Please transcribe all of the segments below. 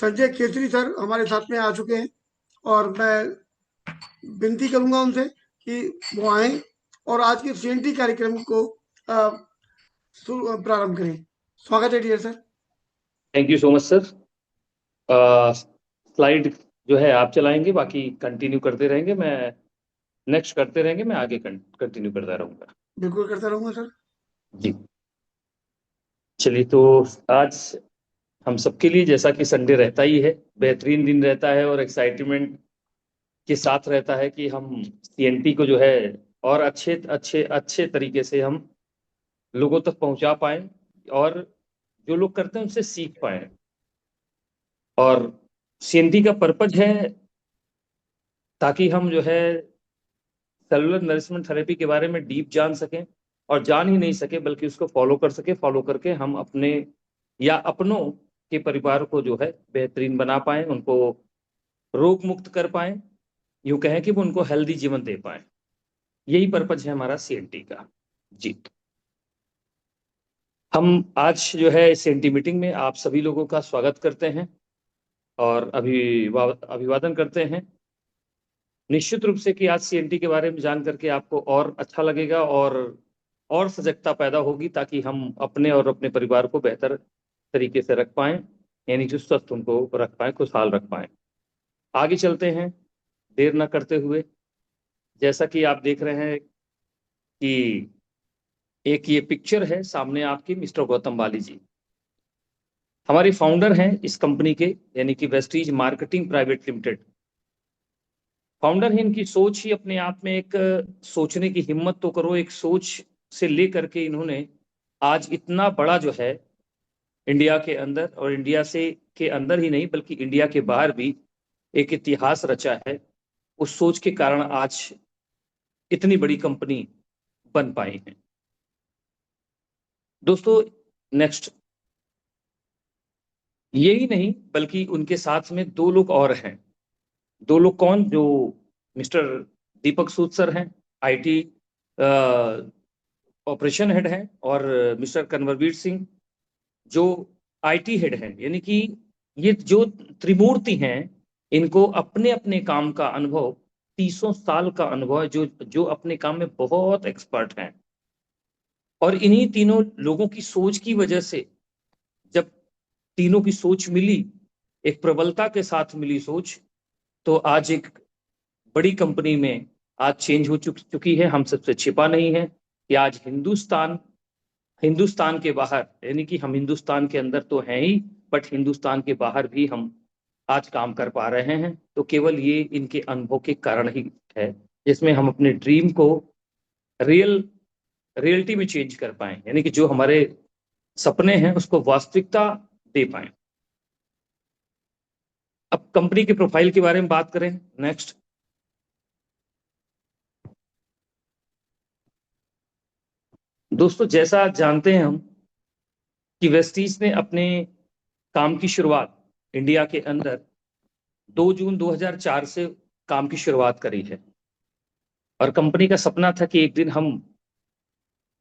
Sanjay Kesari sir हमारे साथ में आ चुके हैं और मैं विनती करूंगा उनसे कि वो आए और आज के सीएनटी कार्यक्रम को प्रारंभ करें। स्वागत है dear sir. Thank you so much sir. Slide जो है आप चलाएंगे, बाकी कंटिन्यू करते रहेंगे। मैं नेक्स्ट करते रहेंगे, मैं आगे कंटिन्यू करता रहूंगा। बिल्कुल करता रहूंगा सर। जी, चलिए। तो आज हम सबके लिए, जैसा कि संडे रहता ही है, बेहतरीन दिन रहता है और एक्साइटमेंट के साथ रहता है कि हम सीएनटी को जो है और अच्छे अच्छे अच्छे तरीके से हम लोगों तक पहुंचा पाएं और जो लोग करते हैं उनसे सीख पाएं। और सीएनटी का पर्पज है ताकि हम जो है सेलुलर नरिशमेंट थेरेपी के बारे में डीप जान सकें, और जान ही नहीं सके बल्कि उसको फॉलो कर सके। फॉलो करके हम अपने या अपनों के परिवार को जो है बेहतरीन बना पाएं, उनको रोग मुक्त कर पाएं, यूं कहें कि वो उनको हेल्दी जीवन दे पाएं। यही पर्पज है हमारा सीएनटी का। जी, हम आज जो है सीएनटी मीटिंग में आप सभी लोगों का स्वागत करते हैं और अभिवादन करते हैं। निश्चित रूप से कि आज सीएनटी के बारे में जान करके आपको और अच्छा लगेगा और सजगता पैदा होगी, ताकि हम अपने और अपने परिवार को बेहतर तरीके से रख पाएं, यानी कि स्वस्थ उनको रख पाएं, खुशहाल रख पाएं। आगे चलते हैं देर न करते हुए। जैसा कि आप देख रहे हैं कि एक ये पिक्चर है सामने आपकी, मिस्टर गौतम बाली जी हमारे फाउंडर हैं इस कंपनी के, यानी कि Vestige marketing private limited. Founder है, इनकी सोच ही अपने आप में एक सोचने की हिम्मत तो करो। एक सोच से लेकर के इन्होंने आज इतना बड़ा जो है इंडिया के अंदर, और इंडिया से के अंदर ही नहीं बल्कि इंडिया के बाहर भी एक इतिहास रचा है। उस सोच के कारण आज इतनी बड़ी कंपनी बन पाई है। दोस्तों, नेक्स्ट, यही नहीं बल्कि उनके साथ में दो लोग और हैं। दो लोग कौन? जो मिस्टर दीपक सूद सर हैं, आईटी ऑपरेशन हेड हैं, और मिस्टर कन्वरवीर सिंह जो आईटी हेड हैं। यानी कि ये जो त्रिमूर्ति हैं, इनको अपने अपने काम का अनुभव, 30 साल का अनुभव है, जो जो अपने काम में बहुत एक्सपर्ट हैं। और इन्हीं तीनों लोगों की सोच की वजह से, जब तीनों की सोच मिली, एक प्रबलता के साथ मिली सोच, तो आज एक बड़ी कंपनी में आज चेंज हो चुकी है। हम सबसे छिपा नहीं है कि आज हिंदुस्तान के बाहर, यानी कि हम हिंदुस्तान के अंदर तो हैं ही, बट हिंदुस्तान के बाहर भी हम आज काम कर पा रहे हैं। तो केवल ये इनके अनुभव के कारण ही है, जिसमें हम अपने ड्रीम को रियल रियलिटी में चेंज कर पाए, यानी कि जो हमारे सपने हैं उसको वास्तविकता दे पाए। अब कंपनी के प्रोफाइल के बारे में बात करें। नेक्स्ट। दोस्तों, जैसा जानते हैं हम कि वेस्टीज ने अपने काम की शुरुआत इंडिया के अंदर 2 जून 2004 से काम की शुरुआत करी है। और कंपनी का सपना था कि एक दिन हम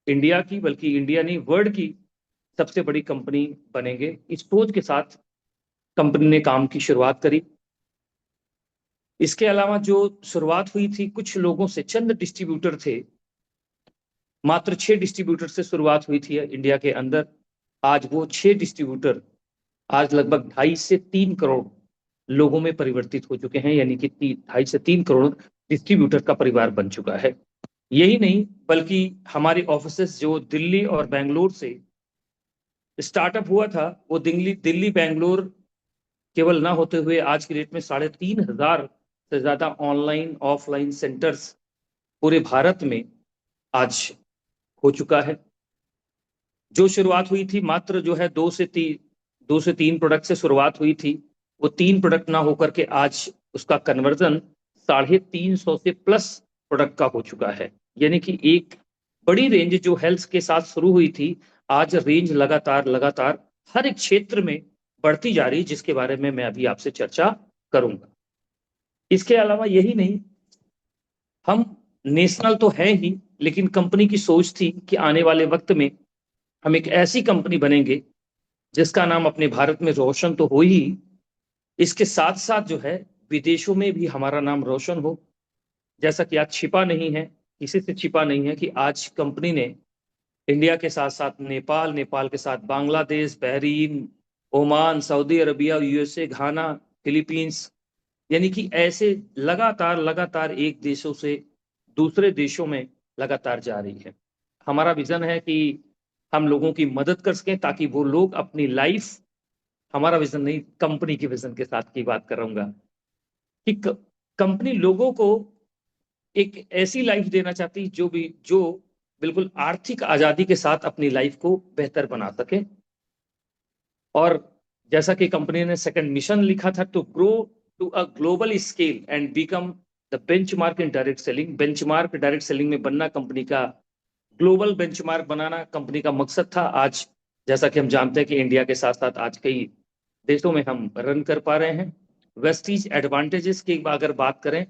इंडिया की, बल्कि इंडिया नहीं वर्ल्ड की सबसे बड़ी कंपनी बनेंगे। इस सोच के साथ कंपनी ने काम की शुरुआत करी। इसके अलावा जो शुरुआत हुई थी, कुछ लोगों से, चंद डिस्ट्रीब्यूटर थे, मात्र 6 डिस्ट्रीब्यूटर से शुरुआत हुई थी इंडिया के अंदर। आज वो 6 डिस्ट्रीब्यूटर आज लगभग 2.5 से 3 करोड़ लोगों में परिवर्तित हो चुके हैं, यानी कि 2.5 से 3 करोड़ डिस्ट्रीब्यूटर का परिवार बन चुका है। यही नहीं बल्कि हमारे ऑफिसेस जो दिल्ली और बेंगलोर से स्टार्टअप हुआ था, वो दिल्ली दिल्ली बेंगलोर केवल ना होते हुए आज की डेट में 3,500 से ज्यादा ऑनलाइन ऑफलाइन सेंटर्स पूरे भारत में आज हो चुका है। जो शुरुआत हुई थी मात्र जो है 2 से 3 प्रोडक्ट से शुरुआत हुई थी, वो 3 प्रोडक्ट ना होकर के आज उसका कन्वर्जन 350 से प्लस प्रोडक्ट का हो चुका है। यानी कि एक बड़ी रेंज जो हेल्थ के साथ शुरू हुई थी, आज रेंज लगातार लगातार हर एक क्षेत्र में बढ़ती जा रही, जिसके बारे में मैं अभी आपसे चर्चा करूंगा। इसके अलावा यही नहीं, हम नेशनल तो है ही, लेकिन कंपनी की सोच थी कि आने वाले वक्त में हम एक ऐसी कंपनी बनेंगे जिसका नाम अपने भारत में रोशन तो हो ही, इसके साथ साथ जो है विदेशों में भी हमारा नाम रोशन हो। जैसा कि आज छिपा नहीं है, किसी से छिपा नहीं है कि आज कंपनी ने इंडिया के साथ साथ नेपाल, नेपाल के साथ Bangladesh, Bahrain, Oman, Saudi Arabia, USA, Ghana, Philippines, यानी कि ऐसे लगातार लगातार एक देशों से दूसरे देशों में लगातार जा रही है। हमारा विजन है कि हम लोगों की मदद कर सकें ताकि वो लोग अपनी लाइफ, हमारा विजन नहीं, कंपनी के विजन के साथ की बात करूंगा कि कंपनी लोगों को एक ऐसी लाइफ देना चाहती जो बिल्कुल आर्थिक आजादी के साथ अपनी लाइफ को बेहतर बना सके। और जैसा कि कंपनी ने सेकंड मिशन लिखा था, to grow to a global scale and become the benchmark in direct selling. Benchmark direct selling में बनना कंपनी का, ग्लोबल बेंचमार्क बनाना कंपनी का मकसद था। आज जैसा कि हम जानते हैं कि इंडिया के साथ साथ आज कई देशों में हम रन कर पा रहे हैं। वेस्टीज एडवांटेजेस की अगर बात करें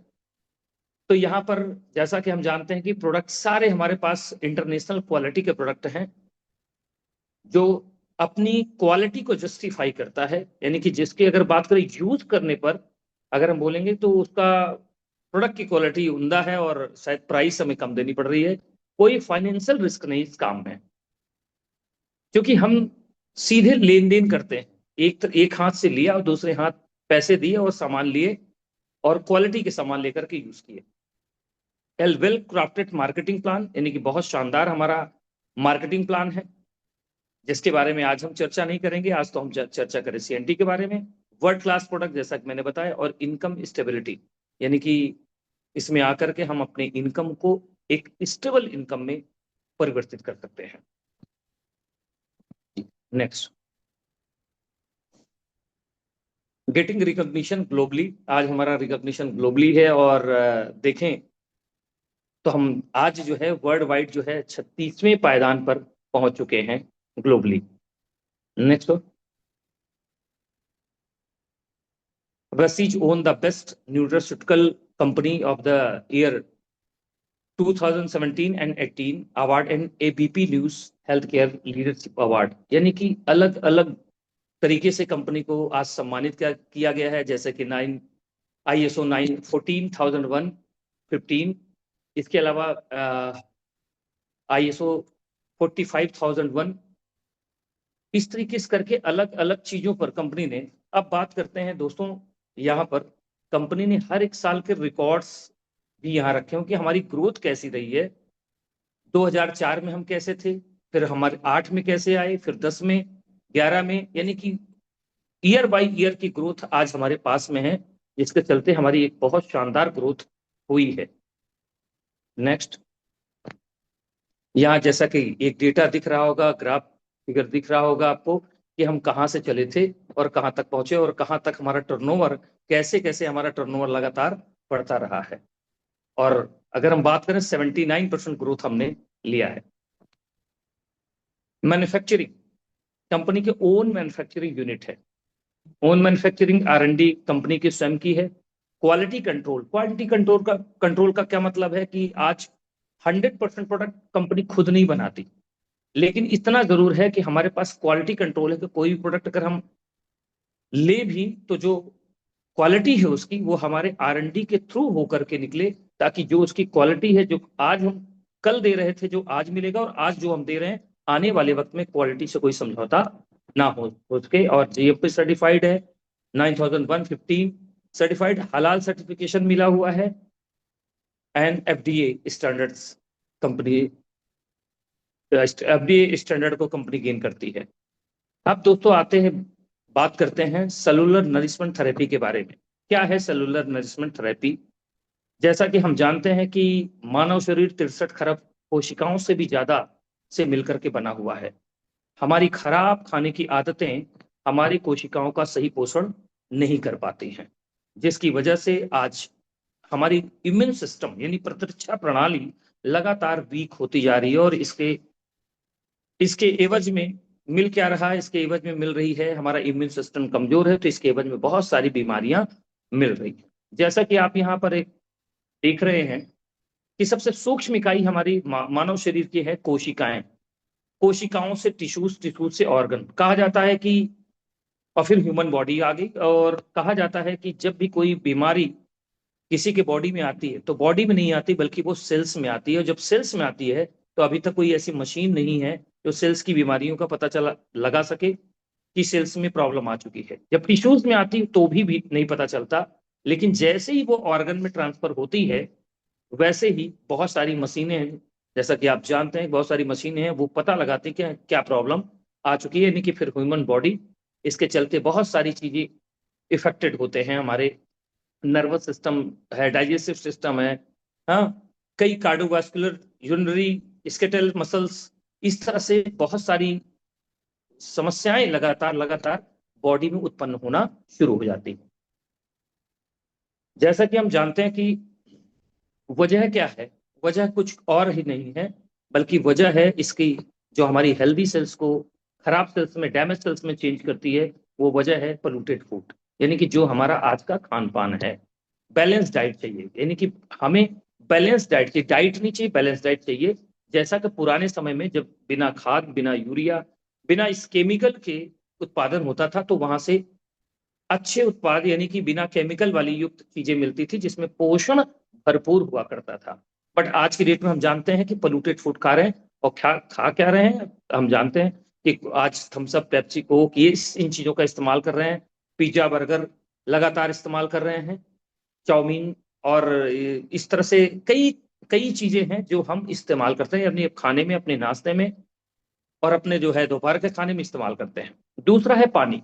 तो यहाँ पर जैसा कि हम जानते हैं कि प्रोडक्ट सारे हमारे पास इंटरनेशनल क्वालिटी के प्रोडक्ट हैं जो अपनी क्वालिटी को जस्टिफाई करता है, यानी कि जिसकी अगर बात करें यूज करने पर, अगर हम बोलेंगे तो उसका प्रोडक्ट की क्वालिटी उम्दा है और शायद प्राइस हमें कम देनी पड़ रही है। कोई फाइनेंशियल रिस्क नहीं इस काम में, क्योंकि हम सीधे लेन देन करते हैं, एक हाथ से लिया और दूसरे हाथ पैसे दिए और सामान लिए और क्वालिटी के सामान लेकर के यूज किए। L well crafted marketing plan, यानी कि बहुत शानदार हमारा मार्केटिंग प्लान है जिसके बारे में आज हम चर्चा नहीं करेंगे। आज तो हम चर्चा करें सीएनटी के बारे में। वर्ल्ड क्लास प्रोडक्ट जैसा कि मैंने बताया, और इनकम स्टेबिलिटी, यानी कि इसमें आकर के हम अपने इनकम को एक स्टेबल इनकम में परिवर्तित कर सकते हैं। Next, getting recognition globally. आज हमारा रिकॉग्निशन ग्लोबली है और देखें तो हम आज जो है वर्ल्ड वाइड जो है 36वें पायदान पर पहुंच चुके हैं globally. Next, Prestige won the Best Nutraceutical Company of the Year 2017 and 18 award and ABP News Healthcare Leadership Award, यानी कि अलग अलग तरीके से कंपनी को आज सम्मानित किया गया है, जैसे कि ISO 14,001-15, इसके अलावा ISO 45,001, इस तरीके से करके अलग अलग चीजों पर कंपनी ने। अब बात करते हैं दोस्तों, यहाँ पर कंपनी ने हर एक साल के रिकॉर्ड्स भी यहाँ रखे हो कि हमारी ग्रोथ कैसी रही है। 2004 में हम कैसे थे, फिर हमारे 8 में कैसे आए, फिर 10 में, 11 में, यानी कि ईयर बाय ईयर की ग्रोथ आज हमारे पास में है, जिसके चलते हमारी एक बहुत शानदार ग्रोथ हुई है। नेक्स्ट, यहाँ जैसा कि एक डेटा दिख रहा होगा, ग्राफ फिगर दिख रहा होगा आपको कि हम कहाँ से चले थे और कहाँ तक पहुंचे और कहाँ तक हमारा टर्नओवर, कैसे कैसे हमारा टर्नओवर लगातार बढ़ता रहा है। और अगर हम बात करें 79% ग्रोथ हमने लिया है। मैन्युफैक्चरिंग, कंपनी के ओन मैन्युफैक्चरिंग यूनिट है। ओन मैन्युफैक्चरिंग R&D कंपनी की स्वयं की है। क्वालिटी कंट्रोल, कंट्रोल का क्या मतलब है कि आज 100% प्रोडक्ट कंपनी खुद नहीं बनाती, लेकिन इतना जरूर है कि हमारे पास क्वालिटी कंट्रोल है कि कोई भी प्रोडक्ट अगर हम ले भी तो जो क्वालिटी है उसकी वो हमारे R&D के थ्रू होकर के निकले, ताकि जो उसकी क्वालिटी है, जो आज हम कल दे रहे थे, जो आज मिलेगा, और आज जो हम दे रहे हैं, आने वाले वक्त में क्वालिटी से कोई समझौता ना हो सके। और GMP सर्टिफाइड है, 9115 सर्टिफाइड, हलाल सर्टिफिकेशन मिला हुआ है, and FDA standards company, FDA standard को कंपनी गेन करती है। अब दोस्तों आते हैं, बात करते हैं सेलुलर नरिशमेंट थेरेपी के बारे में। क्या है सेलुलर नरिशमेंट थेरेपी? जैसा कि हम जानते हैं कि मानव शरीर 63 खरब कोशिकाओं से भी ज्यादा से मिलकर के बना हुआ है। हमारी खराब खाने की आदतें हमारी कोशिकाओं का सही पोषण नहीं कर पाती हैं, जिसकी वजह से आज हमारी इम्यून सिस्टम यानी प्रतिरक्षा प्रणाली लगातार वीक होती जा रही है। और इसके एवज में मिल क्या रहा है? इसके एवज में मिल रही है हमारा इम्यून सिस्टम कमजोर है, तो इसके एवज में बहुत सारी बीमारियां मिल रही है। जैसा कि आप यहाँ पर एक देख रहे हैं कि सबसे सूक्ष्म इकाई हमारी मानव शरीर की है कोशिकाएं। कोशिकाओं से टिश्यूज, टिश्यूज से ऑर्गन। कहा जाता है कि और फिर ह्यूमन बॉडी आ गई। और कहा जाता है कि जब भी कोई बीमारी किसी के बॉडी में आती है तो बॉडी में नहीं आती बल्कि वो सेल्स में आती है, और जब सेल्स में आती है तो अभी तक कोई ऐसी मशीन नहीं है जो सेल्स की बीमारियों का पता चला लगा सके कि सेल्स में प्रॉब्लम आ चुकी है। जब टिश्यूज में आती है तो भी नहीं पता चलता, लेकिन जैसे ही वो ऑर्गन में ट्रांसफर होती है वैसे ही बहुत सारी मशीनें हैं, जैसा कि आप जानते हैं बहुत सारी मशीनें हैं, वो पता लगाती कि क्या प्रॉब्लम आ चुकी है, यानी कि फिर ह्यूमन बॉडी, इसके चलते बहुत सारी चीजें इफेक्टेड होते हैं। हमारे नर्वस सिस्टम है, डाइजेस्टिव सिस्टम है, हाँ, कई कार्डियोवास्कुलर, यूरिनरी, स्केलेटल मसल्स, इस तरह से बहुत सारी समस्याएं लगातार लगातार बॉडी में उत्पन्न होना शुरू हो जाती है। जैसा कि हम जानते हैं कि वजह क्या है, वजह कुछ और ही नहीं है बल्कि वजह है इसकी, जो हमारी हेल्दी सेल्स को खराब सेल्स में, डैमेज सेल्स में चेंज करती है, वो वजह है पोल्यूटेड फूड, यानी कि जो हमारा आज का खान पान है। बैलेंस डाइट चाहिए, यानी कि हमें बैलेंस डाइट चाहिए, डाइट नहीं चाहिए, बैलेंस डाइट चाहिए। जैसा कि पुराने समय में जब बिना खाद, बिना यूरिया, बिना इस केमिकल के उत्पादन होता था तो वहां से अच्छे उत्पाद यानी कि बिना केमिकल वाली युक्त चीजें मिलती थी जिसमें पोषण भरपूर हुआ करता था। बट आज की डेट में हम जानते हैं कि पोल्यूटेड फूड खा रहे हैं, और खा क्या रहे हैं हम जानते हैं कि आज थम्स अप, पेप्सी, कोक, ये इन चीजों का इस्तेमाल कर रहे हैं, पिज्जा, बर्गर लगातार इस्तेमाल कर रहे हैं, चाउमीन, और इस तरह से कई कई चीजें हैं जो हम इस्तेमाल करते हैं अपने खाने में, अपने नाश्ते में, और अपने जो है दोपहर के खाने में इस्तेमाल करते हैं। दूसरा है पानी।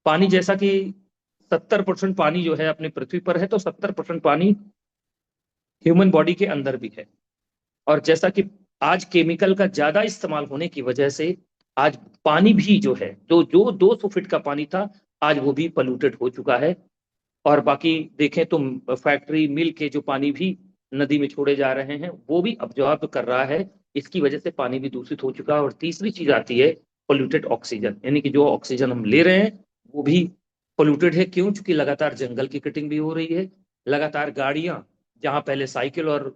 पानी, जैसा कि 70% पानी जो है अपनी पृथ्वी पर है, तो 70% पानी ह्यूमन बॉडी के अंदर भी है। और जैसा कि आज केमिकल का ज्यादा इस्तेमाल होने की वजह से आज पानी भी जो है, जो जो 200 फीट का पानी था आज वो भी पोल्यूटेड हो चुका है। और बाकी देखें तो फैक्ट्री, मिल के जो पानी भी नदी में छोड़े जा रहे हैं वो भी अब्जॉर्ब कर रहा है, इसकी वजह से पानी भी दूषित हो चुका है। और तीसरी चीज आती है पोल्यूटेड ऑक्सीजन, यानी कि जो ऑक्सीजन हम ले रहे हैं वो भी पोल्यूटेड है। क्यों? चूंकि लगातार जंगल की कटिंग भी हो रही है, लगातार गाड़ियां, जहां पहले साइकिल और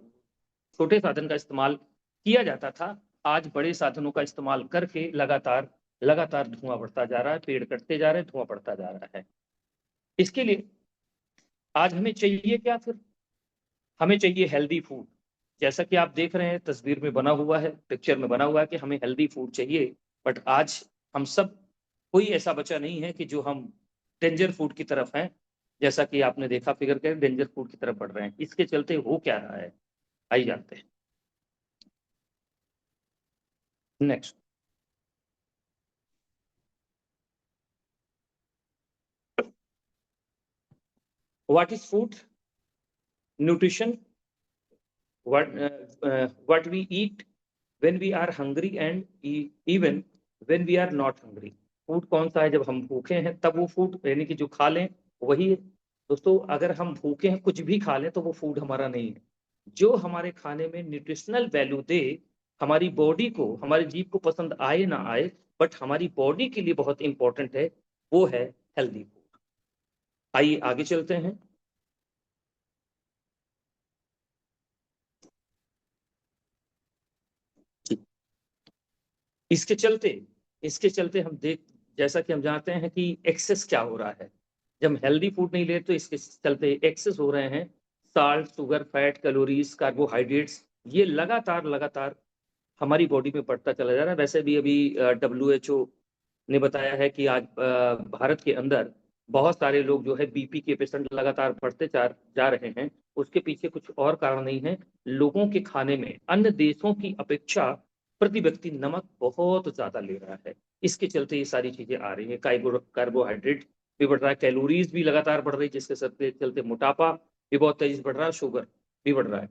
छोटे साधन का इस्तेमाल किया जाता था, आज बड़े साधनों का इस्तेमाल करके लगातार लगातार धुआं बढ़ता जा रहा है, पेड़ कटते जा रहे हैं, धुआं बढ़ता जा रहा है। इसके लिए आज हमें चाहिए क्या फिर? हमें चाहिए हेल्दी फूड। जैसा कि आप देख रहे हैं तस्वीर में बना हुआ है, पिक्चर में बना हुआ है कि हमें हेल्दी फूड चाहिए, बट आज हम सब, कोई ऐसा बचा नहीं है कि जो हम डेंजर फूड की तरफ हैं। जैसा कि आपने देखा फिगर के डेंजर फूड की तरफ बढ़ रहे हैं, इसके चलते हो क्या रहा है, आइए जानते हैं। Next, what is food? Nutrition, what we eat when we are hungry and even when we are not hungry। Food कौन सा है? जब हम भूखे हैं तब वो फूड, यानी कि जो खा लें वही है। दोस्तों, अगर हम भूखे हैं कुछ भी खा लें तो वो फूड हमारा नहीं है। जो हमारे खाने में न्यूट्रिशनल वैल्यू दे, हमारी बॉडी को, हमारे जीभ को पसंद आए ना आए, बट हमारी बॉडी के लिए बहुत इंपॉर्टेंट है, वो है हेल्दी फूड। आइए आगे चलते हैं। इसके चलते इसके चलते हम देख, जैसा कि हम जानते हैं कि एक्सेस क्या हो रहा है, जब हम हेल्दी फूड नहीं ले तो इसके चलते एक्सेस हो रहे हैं salt, sugar, fat, calories, carbohydrates, ये लगातार लगातार हमारी बॉडी में बढ़ता चला जा रहा है। वैसे भी अभी WHO ने बताया है कि आज भारत के अंदर बहुत सारे लोग जो है बीपी के पेशेंट लगातार बढ़ते जा रहे हैं। उसके पीछे कुछ और कारण नहीं है, लोगों के खाने में अन्य देशों की अपेक्षा प्रति व्यक्ति नमक बहुत ज्यादा ले रहा है, इसके चलते ये सारी चीजें आ रही है। कार्बोहाइड्रेट भी बढ़ रहा है, कैलोरीज भी लगातार बढ़ रही है, जिसके चलते मोटापा भी बहुत तेजी से बढ़ रहा है, शुगर भी बढ़ रहा है।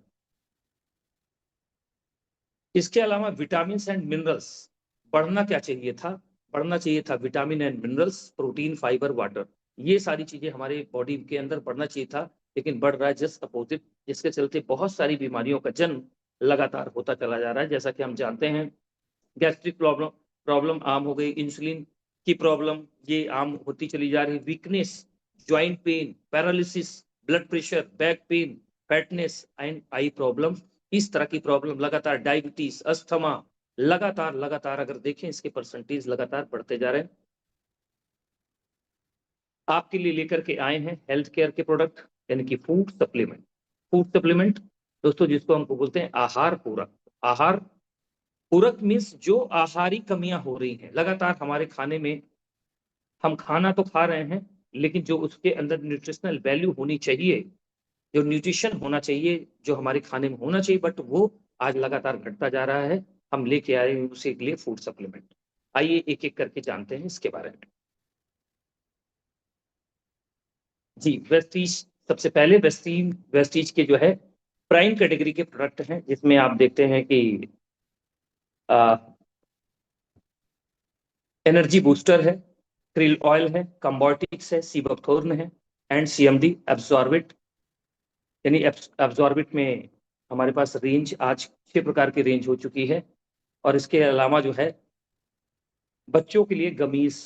इसके अलावा विटामिन एंड मिनरल्स बढ़ना क्या चाहिए था? बढ़ना चाहिए था vitamin and minerals, protein, fibre, water, ये सारी चीजें हमारे बॉडी के अंदर बढ़ना चाहिए था, लेकिन बढ़ रहा है जस्ट अपोजिट, जिसके चलते बहुत सारी बीमारियों का जन्म लगातार होता चला जा रहा है। जैसा कि हम जानते हैं गैस्ट्रिक प्रॉब्लम प्रॉब्लम आम हो गई, इंसुलिन की प्रॉब्लम ये आम होती चली जा रही, weakness, joint pain, paralysis, blood pressure, back pain, fatness and I problem, इस तरह की प्रॉब्लम लगातार, डायबिटीज, अस्थमा, लगातार लगातार अगर देखें इसके परसेंटेज लगातार बढ़ते जा रहे हैं। आपके लिए लेकर के आए हैं हेल्थ केयर के प्रोडक्ट, यानी कि फूड सप्लीमेंट। फूड सप्लीमेंट दोस्तों जिसको हमको बोलते हैं आहार पूरक। आहार पूरक मीन्स जो आहारी कमियां हो रही हैं लगातार हमारे खाने में, हम खाना तो खा रहे हैं लेकिन जो उसके अंदर न्यूट्रिशनल वैल्यू होनी चाहिए, जो न्यूट्रिशन होना चाहिए, जो हमारे खाने में होना चाहिए, बट वो आज लगातार घटता जा रहा है। हम लेके आए हैं उसी के लिए फूड सप्लीमेंट। आइए एक एक करके जानते हैं इसके बारे में। जी वेस्टीज, सबसे पहले वेस्टीज के जो है प्राइम कैटेगरी के प्रोडक्ट हैं, जिसमें आप देखते हैं कि एनर्जी बूस्टर है, क्रिल ऑयल है, कंबोटिक्स है, सीबकथोर्न है, एंड सीएमडी एब्जॉर्बिट। यानी एब्जॉर्बिट में हमारे पास रेंज आज 6 प्रकार की रेंज हो चुकी है। और इसके अलावा जो है बच्चों के लिए गमीज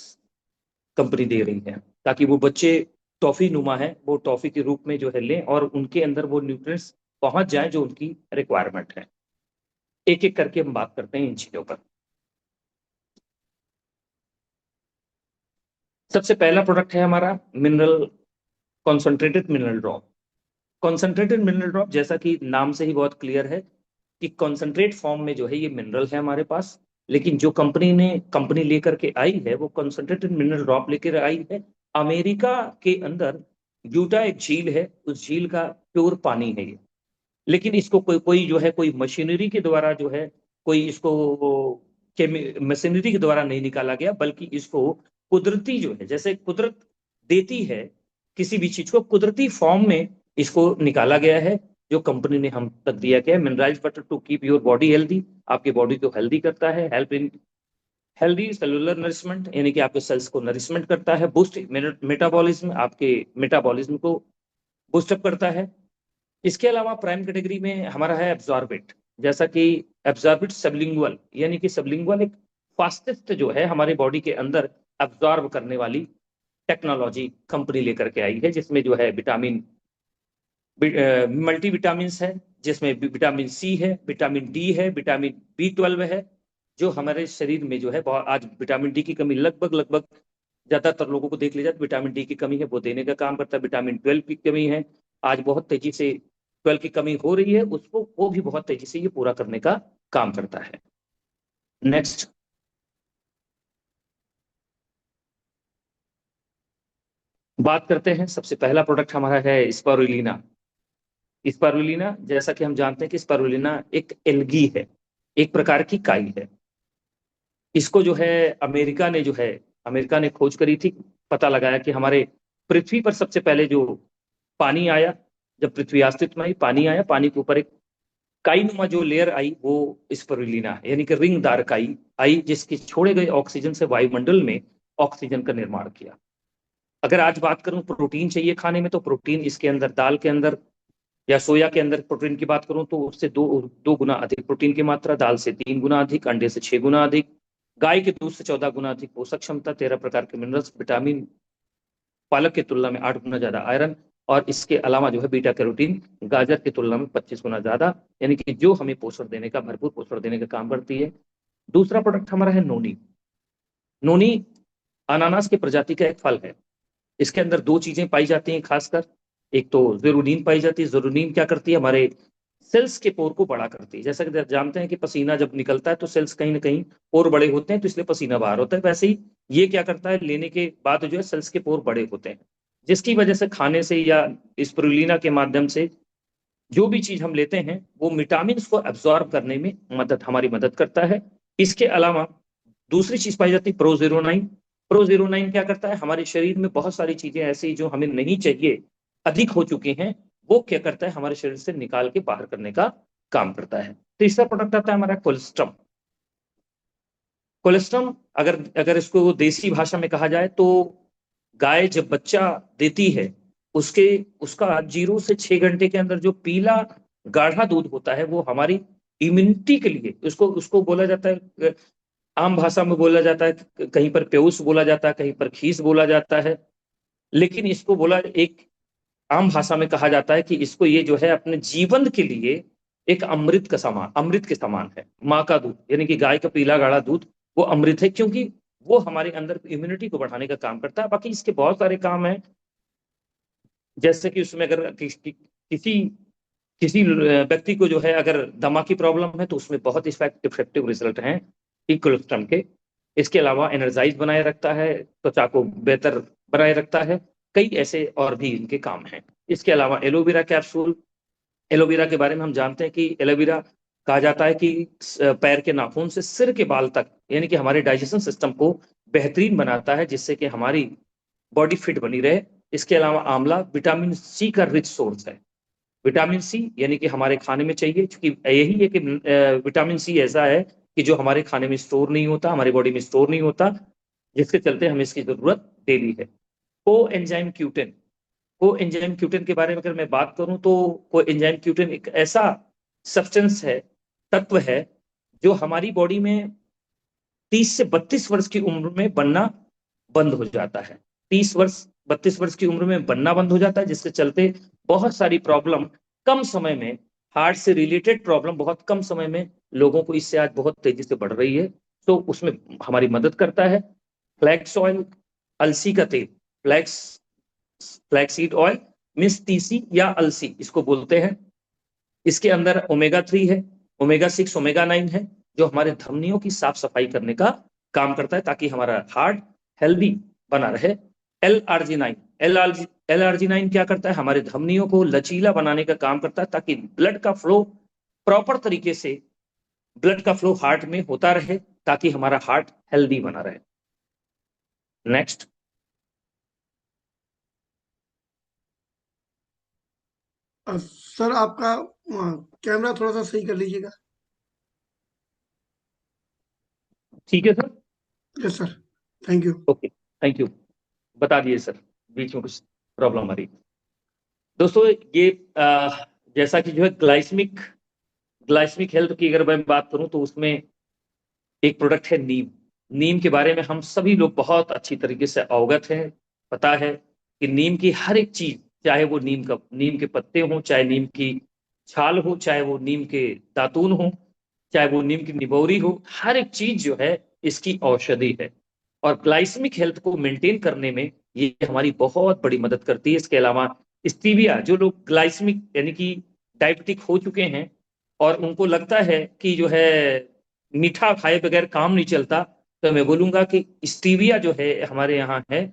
कंपनी दे रही है, ताकि वो बच्चे टॉफी नुमा है वो टॉफी के रूप में जो है लें और उनके अंदर वो न्यूट्रिएंट्स पहुंच जाए जो उनकी रिक्वायरमेंट है। एक एक करके हम बात करते हैं इन चीजों पर। सबसे पहला प्रोडक्ट है हमारा mineral concentrated mineral drop. Concentrated mineral drop जैसा कि नाम से ही बहुत क्लियर है कि कॉन्सेंट्रेट फॉर्म में जो है ये मिनरल है हमारे पास, लेकिन जो कंपनी लेकर के आई है वो कॉन्सेंट्रेटेड मिनरल ड्रॉप लेकर आई है। अमेरिका के अंदर यूटा एक झील है, उस झील का प्योर पानी है ये, लेकिन इसको कोई जो है कोई मशीनरी के द्वारा जो है कोई इसको मशीनरी के द्वारा नहीं निकाला गया, बल्कि इसको कुदरती जो है जैसे कुदरत देती है किसी भी चीज को कुदरती फॉर्म में इसको निकाला गया है, जो कंपनी ने हम तक दिया गया है। Mineralise water to keep your body healthy, आपकी बॉडी को हेल्दी करता है, help in healthy cellular nourishment, यानी कि आपके सेल्स को नरिशमेंट करता है, बूस्ट मेटाबॉलिज्म, आपके मेटाबॉलिज्म को बूस्टअप करता है। इसके अलावा प्राइम कैटेगरी में हमारा है एब्जॉर्बिट। जैसा कि एब्जॉर्बिट सबलिंगुअल, यानी कि सबलिंगुअल एक फास्टेस्ट जो है हमारे बॉडी के अंदर एब्जॉर्ब करने वाली टेक्नोलॉजी कंपनी लेकर के आई है, जिसमें जो है मल्टी विटामिन है, जिसमें विटामिन सी है, विटामिन डी है, विटामिन B12 है, जो हमारे शरीर में जो है आज विटामिन डी की कमी लगभग लगभग ज्यादातर लोगों को देख लिया जाए, विटामिन डी की कमी है वो देने का काम करता है। विटामिन 12 की कमी है, आज बहुत तेजी से 12 की कमी हो रही है, उसको वो भी बहुत तेजी से ये पूरा करने का काम करता है। नेक्स्ट बात करते हैं, सबसे पहला प्रोडक्ट हमारा है स्पारुलिना। स्पारुलिना जैसा कि हम जानते हैं कि स्पारुलिना एक एल्गी है, एक प्रकार की काई है। इसको जो है अमेरिका ने खोज करी थी, पता लगाया कि हमारे पृथ्वी पर सबसे पहले जो पानी आया, जब पृथ्वी अस्तित्व में आई पानी आया, पानी के ऊपर एक काई नुमा जो लेयर आई वो स्पारुलिना है, यानी कि रिंगदार काई आई, जिसके छोड़े गए ऑक्सीजन से वायुमंडल में ऑक्सीजन का निर्माण किया। अगर आज बात करूं प्रोटीन चाहिए खाने में, तो प्रोटीन इसके अंदर दाल के अंदर या सोया के अंदर प्रोटीन की बात करूं तो उससे दो गुना अधिक प्रोटीन की मात्रा, दाल से 3 गुना अधिक, अंडे से 6 गुना अधिक, गाय के दूध से 14 गुना अधिक पोषक क्षमता, 13 प्रकार के मिनरल्स, विटामिन, पालक की तुलना में 8 गुना ज्यादा आयरन, और इसके अलावा जो है बीटा कैरोटीन गाजर की तुलना में 25 गुना ज्यादा, यानी कि जो हमें पोषण देने का भरपूर पोषण देने का काम करती है। दूसरा प्रोडक्ट हमारा है नोनी। नोनी अनानास की प्रजाति का एक फल है। इसके अंदर दो चीजें पाई जाती हैं खासकर, एक तो जेरुनीन पाई जाती है। जेरुनीन क्या करती है, हमारे सेल्स के पोर को बड़ा करती है। जैसा कि जानते हैं कि पसीना जब निकलता है तो सेल्स कहीं ना कहीं पोर बड़े होते हैं, तो इसलिए पसीना बाहर होता है। वैसे ही ये क्या करता है, लेने के बाद जो है सेल्स के पोर बड़े होते हैं, जिसकी वजह से खाने से या स्पिरुलिना के माध्यम से जो भी चीज हम लेते हैं वो विटामिन को एब्जॉर्ब करने में हमारी मदद करता है। इसके अलावा दूसरी चीज पाई जाती है प्रोजेरोनाइन। प्रोजेरोनाइन क्या करता है, हमारे शरीर में बहुत सारी चीजें ऐसी जो हमें नहीं चाहिए, अधिक हो चुके हैं, वो क्या करता है हमारे शरीर से निकाल के बाहर करने का काम करता है। तीसरा प्रोडक्ट आता है हमारा कोलेस्ट्रम। कोलेस्ट्रम अगर अगर इसको देसी भाषा में कहा जाए तो गाय जब बच्चा देती है उसके उसका 0 से 6 घंटे के अंदर जो पीला गाढ़ा दूध होता है वो हमारी इम्यूनिटी के लिए, उसको उसको बोला जाता है, आम भाषा में बोला जाता है, कहीं पर पेउस बोला जाता है, कहीं पर खीस बोला जाता है, लेकिन इसको बोला एक आम भाषा में कहा जाता है कि इसको ये जो है अपने जीवन के लिए एक अमृत के समान है। माँ का दूध यानी कि गाय का पीला गाढ़ा दूध वो अमृत है, क्योंकि वो हमारे अंदर इम्यूनिटी को बढ़ाने का काम करता है। बाकी इसके बहुत सारे काम हैं, जैसे कि उसमें अगर किसी किसी व्यक्ति को जो है अगर दमा की प्रॉब्लम है तो उसमें बहुत इफेक्टिव रिजल्ट हैं इक्विलिब्रियम के। इसके अलावा एनर्जाइज बनाए रखता है, त्वचा को बेहतर बनाए रखता है, कई ऐसे और भी इनके काम हैं। इसके अलावा एलोवेरा कैप्सूल, एलोवेरा के बारे में हम जानते हैं कि एलोवेरा कहा जाता है कि पैर के नाखून से सिर के बाल तक, यानी कि हमारे डाइजेशन सिस्टम को बेहतरीन बनाता है, जिससे कि हमारी बॉडी फिट बनी रहे। इसके अलावा आंवला विटामिन सी का रिच सोर्स है। विटामिन सी यानी कि हमारे खाने में चाहिए, क्योंकि यही है कि विटामिन सी ऐसा है कि जो हमारे खाने में स्टोर नहीं होता, हमारी बॉडी में स्टोर नहीं होता, जिसके चलते हमें इसकी जरूरत डेली है। को एंजाइम क्यूटेन, को एंजाइम क्यूटेन के बारे में अगर मैं बात करूं तो को एंजाइम क्यूटेन एक ऐसा सब्सटेंस है, तत्व है, जो हमारी बॉडी में 30 से 32 वर्ष की उम्र में बनना बंद हो जाता है। 30 वर्ष 32 वर्ष की उम्र में बनना बंद हो जाता है, जिसके चलते बहुत सारी प्रॉब्लम कम समय में, हार्ट से रिलेटेड प्रॉब्लम बहुत कम समय में लोगों को इससे आज बहुत तेजी से बढ़ रही है, तो उसमें हमारी मदद करता है। फ्लैक्स ऑयल, अलसी का तेल, फ्लैक्सीड ऑयल मीन्स तीसी या अलसी इसको बोलते हैं। इसके अंदर ओमेगा 3 है, ओमेगा 6, ओमेगा 9 है, जो हमारे धमनियों की साफ सफाई करने का काम करता है, ताकि हमारा हार्ट हेल्दी बना रहे। एल आर्जिनाइन, एल आर्जिनाइन क्या करता है, हमारे धमनियों को लचीला बनाने का काम करता है, ताकि ब्लड का फ्लो प्रॉपर तरीके से, ब्लड का फ्लो हार्ट में होता रहे, ताकि हमारा हार्ट हेल्दी बना रहे। नेक्स्ट, सर आपका कैमरा थोड़ा सा सही कर लीजिएगा। ठीक है sir, yes sir, thank you. Okay, thank you. बता दिए सर, बीच में कुछ प्रॉब्लम आ रही। दोस्तों ये जैसा कि जो है ग्लाइसमिक हेल्थ की अगर मैं बात करूं तो उसमें एक प्रोडक्ट है नीम। नीम के बारे में हम सभी लोग बहुत अच्छी तरीके से अवगत हैं। पता है कि नीम की हर एक चीज, चाहे वो नीम के पत्ते हों, चाहे नीम की छाल हो, चाहे वो नीम के दातून हो, चाहे वो नीम की निबोरी हो, हर एक चीज जो है इसकी औषधि है। और ग्लाइसेमिक हेल्थ को मेंटेन करने में ये हमारी बहुत बड़ी मदद करती है। इसके अलावा स्टीविया, जो लोग ग्लाइसेमिक यानी कि डायबिटिक हो चुके हैं और उनको लगता है कि जो है मीठा खाए बगैर काम नहीं चलता, तो मैं बोलूंगा कि स्टीविया जो है हमारे यहाँ है,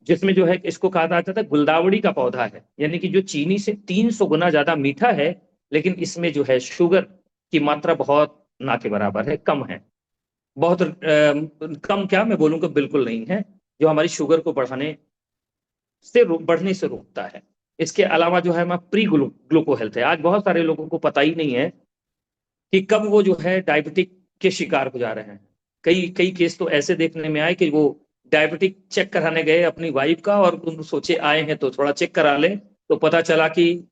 जिसमें जो है इसको कहा जाता है गुलदावड़ी का पौधा है, यानी कि जो चीनी से 300 गुना ज्यादा मीठा है, लेकिन इसमें जो है शुगर की मात्रा बहुत ना के बराबर है, कम है। बहुत कम क्या मैं बोलूंगा, बिल्कुल नहीं है, जो हमारी शुगर को बढ़ने से रोकता है। इसके अलावा जो है हमारा प्री ग्लूको हेल्थ है। आज बहुत सारे लोगों को पता ही नहीं है कि कब वो जो है डायबिटिक के शिकार हो जा रहे हैं। कई कई केस तो ऐसे देखने में आए कि वो डायबिटिक चेक कराने गए अपनी वाइफ का, और उन सोचे आए हैं तो थोड़ा चेक करा ले, तो पता चला कि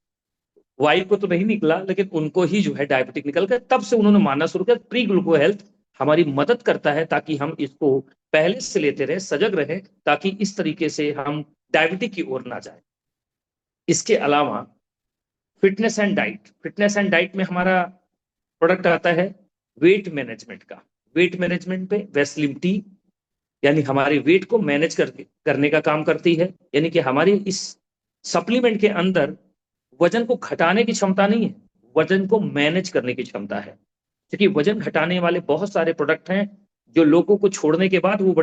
वाइफ को तो नहीं निकला, लेकिन उनको ही जो है डायबिटिक निकल गया। तब से उन्होंने मानना शुरू किया प्री ग्लूको हेल्थ हमारी मदद करता है, ताकि हम इसको पहले से लेते रहे, सजग रहे, ताकि इस तरीके से हम डायबिटिक की ओर ना जाए। इसके अलावा फिटनेस एंड डाइट में हमारा प्रोडक्ट आता है वेट मैनेजमेंट का। वेट मैनेजमेंट पे वेस्लिम टी, यानी हमारे वेट को मैनेज करने का काम करती है। यानी कि हमारी इस सप्लीमेंट के अंदर वजन को घटाने की क्षमता नहीं है, वजन को मैनेज करने की क्षमता है। क्योंकि वजन घटाने वाले बहुत सारे प्रोडक्ट हैं जो लोगों को छोड़ने के बाद वो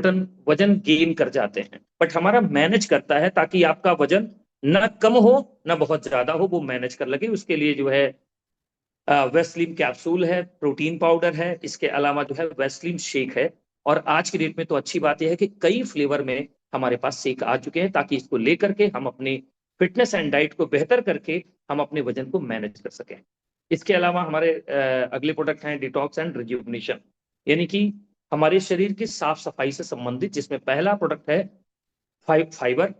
वजन गेन कर जाते हैं, बट हमारा मैनेज करता है, ताकि आपका वजन ना कम हो ना बहुत ज्यादा हो, वो मैनेज कर लगे। उसके लिए जो है वेस्लिन कैप्सूल है, प्रोटीन पाउडर है, इसके अलावा जो है वेस्लिन शेक है। और आज की डेट में तो अच्छी बात यह है कि कई फ्लेवर में हमारे पास शेक आ चुके हैं, ताकि इसको लेकर के हम अपनी फिटनेस एंड डाइट को बेहतर करके हम अपने वजन को मैनेज कर सकें। इसके अलावा हमारे अगले प्रोडक्ट हैं डिटॉक्स एंड रिज्यूवनेशन, यानी कि हमारे शरीर की साफ सफाई से संबंधित, जिसमें पहला प्रोडक्ट है फाइबर।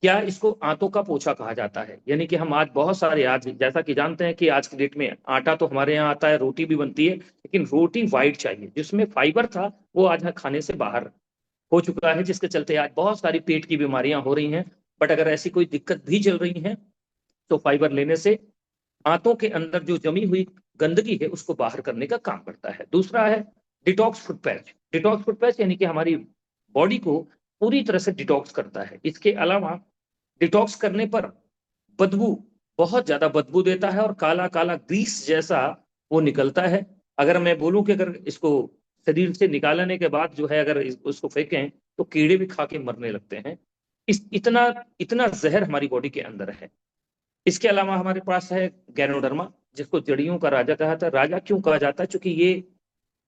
क्या इसको आंतों का पोछा कहा जाता है, यानी कि हम आज बहुत सारे, आज जैसा कि जानते हैं कि आज की डेट में आटा तो हमारे यहाँ आता है, रोटी भी बनती है, लेकिन रोटी वाइट चाहिए। जिसमें फाइबर था वो आज खाने से बाहर हो चुका है, जिसके चलते आज बहुत सारी पेट की बीमारियां हो रही हैं। बट अगर ऐसी कोई दिक्कत भी चल रही है तो फाइबर लेने से आंतों के अंदर जो जमी हुई गंदगी है उसको बाहर करने का काम करता है। दूसरा है detox foot patch. Detox foot patch यानी कि हमारी बॉडी को पूरी तरह से डिटॉक्स करता है। इसके अलावा डिटॉक्स करने पर बदबू, बहुत ज्यादा बदबू देता है और काला काला ग्रीस जैसा वो निकलता है। अगर मैं बोलूं कि अगर इसको शरीर से निकालने के बाद जो है अगर उसको फेंकें तो कीड़े भी खा के मरने लगते हैं। इतना इतना जहर हमारी बॉडी के अंदर है। इसके अलावा हमारे पास है गैनोडर्मा, जिसको जड़ियों का राजा कहा था। राजा क्यों कहा जाता है? क्योंकि ये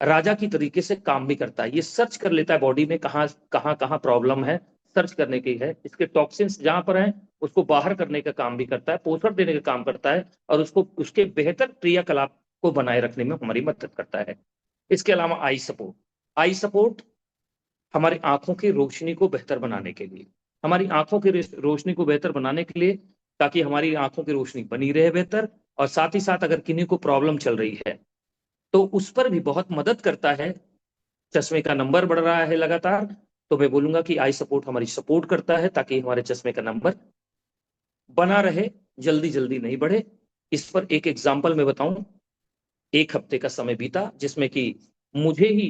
राजा की तरीके से काम भी करता है। ये सर्च कर लेता है बॉडी में कहाँ कहाँ कहाँ प्रॉब्लम है, सर्च करने की है। इसके टॉक्सिन्स जहां पर हैं उसको बाहर करने का काम भी करता है, पोषण देने का काम करता है और उसको उसके बेहतर क्रियाकलाप को बनाए रखने में हमारी मदद करता है। इसके अलावा आई सपोर्ट। आई सपोर्ट हमारी आंखों की रोशनी को बेहतर बनाने के लिए, हमारी आंखों की रोशनी को बेहतर बनाने के लिए, ताकि हमारी आंखों की रोशनी बनी रहे बेहतर, और साथ ही साथ अगर किन्हीं को प्रॉब्लम चल रही है तो उस पर भी बहुत मदद करता है। चश्मे का नंबर बढ़ रहा है लगातार, तो मैं बोलूंगा कि आई सपोर्ट हमारी सपोर्ट करता है ताकि हमारे चश्मे का नंबर बना रहे, जल्दी जल्दी नहीं बढ़े। इस पर एक एग्जाम्पल मैं बताऊं। एक हफ्ते का समय बीता जिसमें कि मुझे ही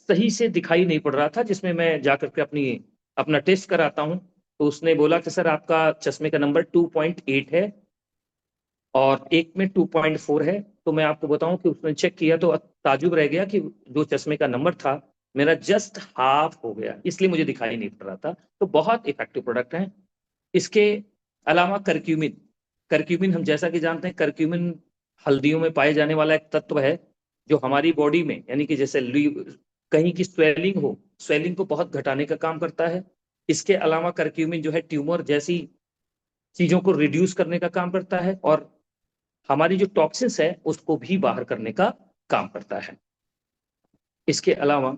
सही से दिखाई नहीं पड़ रहा था, जिसमें मैं जाकर के अपना टेस्ट कराता हूं तो उसने बोला कि सर आपका चश्मे का नंबर 2.8 है और एक में 2.4 है। तो मैं आपको बताऊं कि उसने चेक किया तो ताजुब रह गया कि जो चश्मे का नंबर था मेरा जस्ट हाफ हो गया, इसलिए मुझे दिखाई नहीं पड़ रहा था। तो बहुत इफेक्टिव प्रोडक्ट है। इसके अलावा करक्यूमिन। करक्यूमिन हम जैसा कि जानते हैं, करक्यूमिन हल्दियों में पाए जाने वाला एक तत्व है जो हमारी बॉडी में, यानी कि जैसे कहीं की स्वेलिंग हो, स्वेलिंग को बहुत घटाने का काम करता है। इसके अलावा करक्यूमिन जो है ट्यूमर जैसी चीजों को रिड्यूस करने का काम करता है और हमारी जो टॉक्सिन्स है उसको भी बाहर करने का काम करता है। इसके अलावा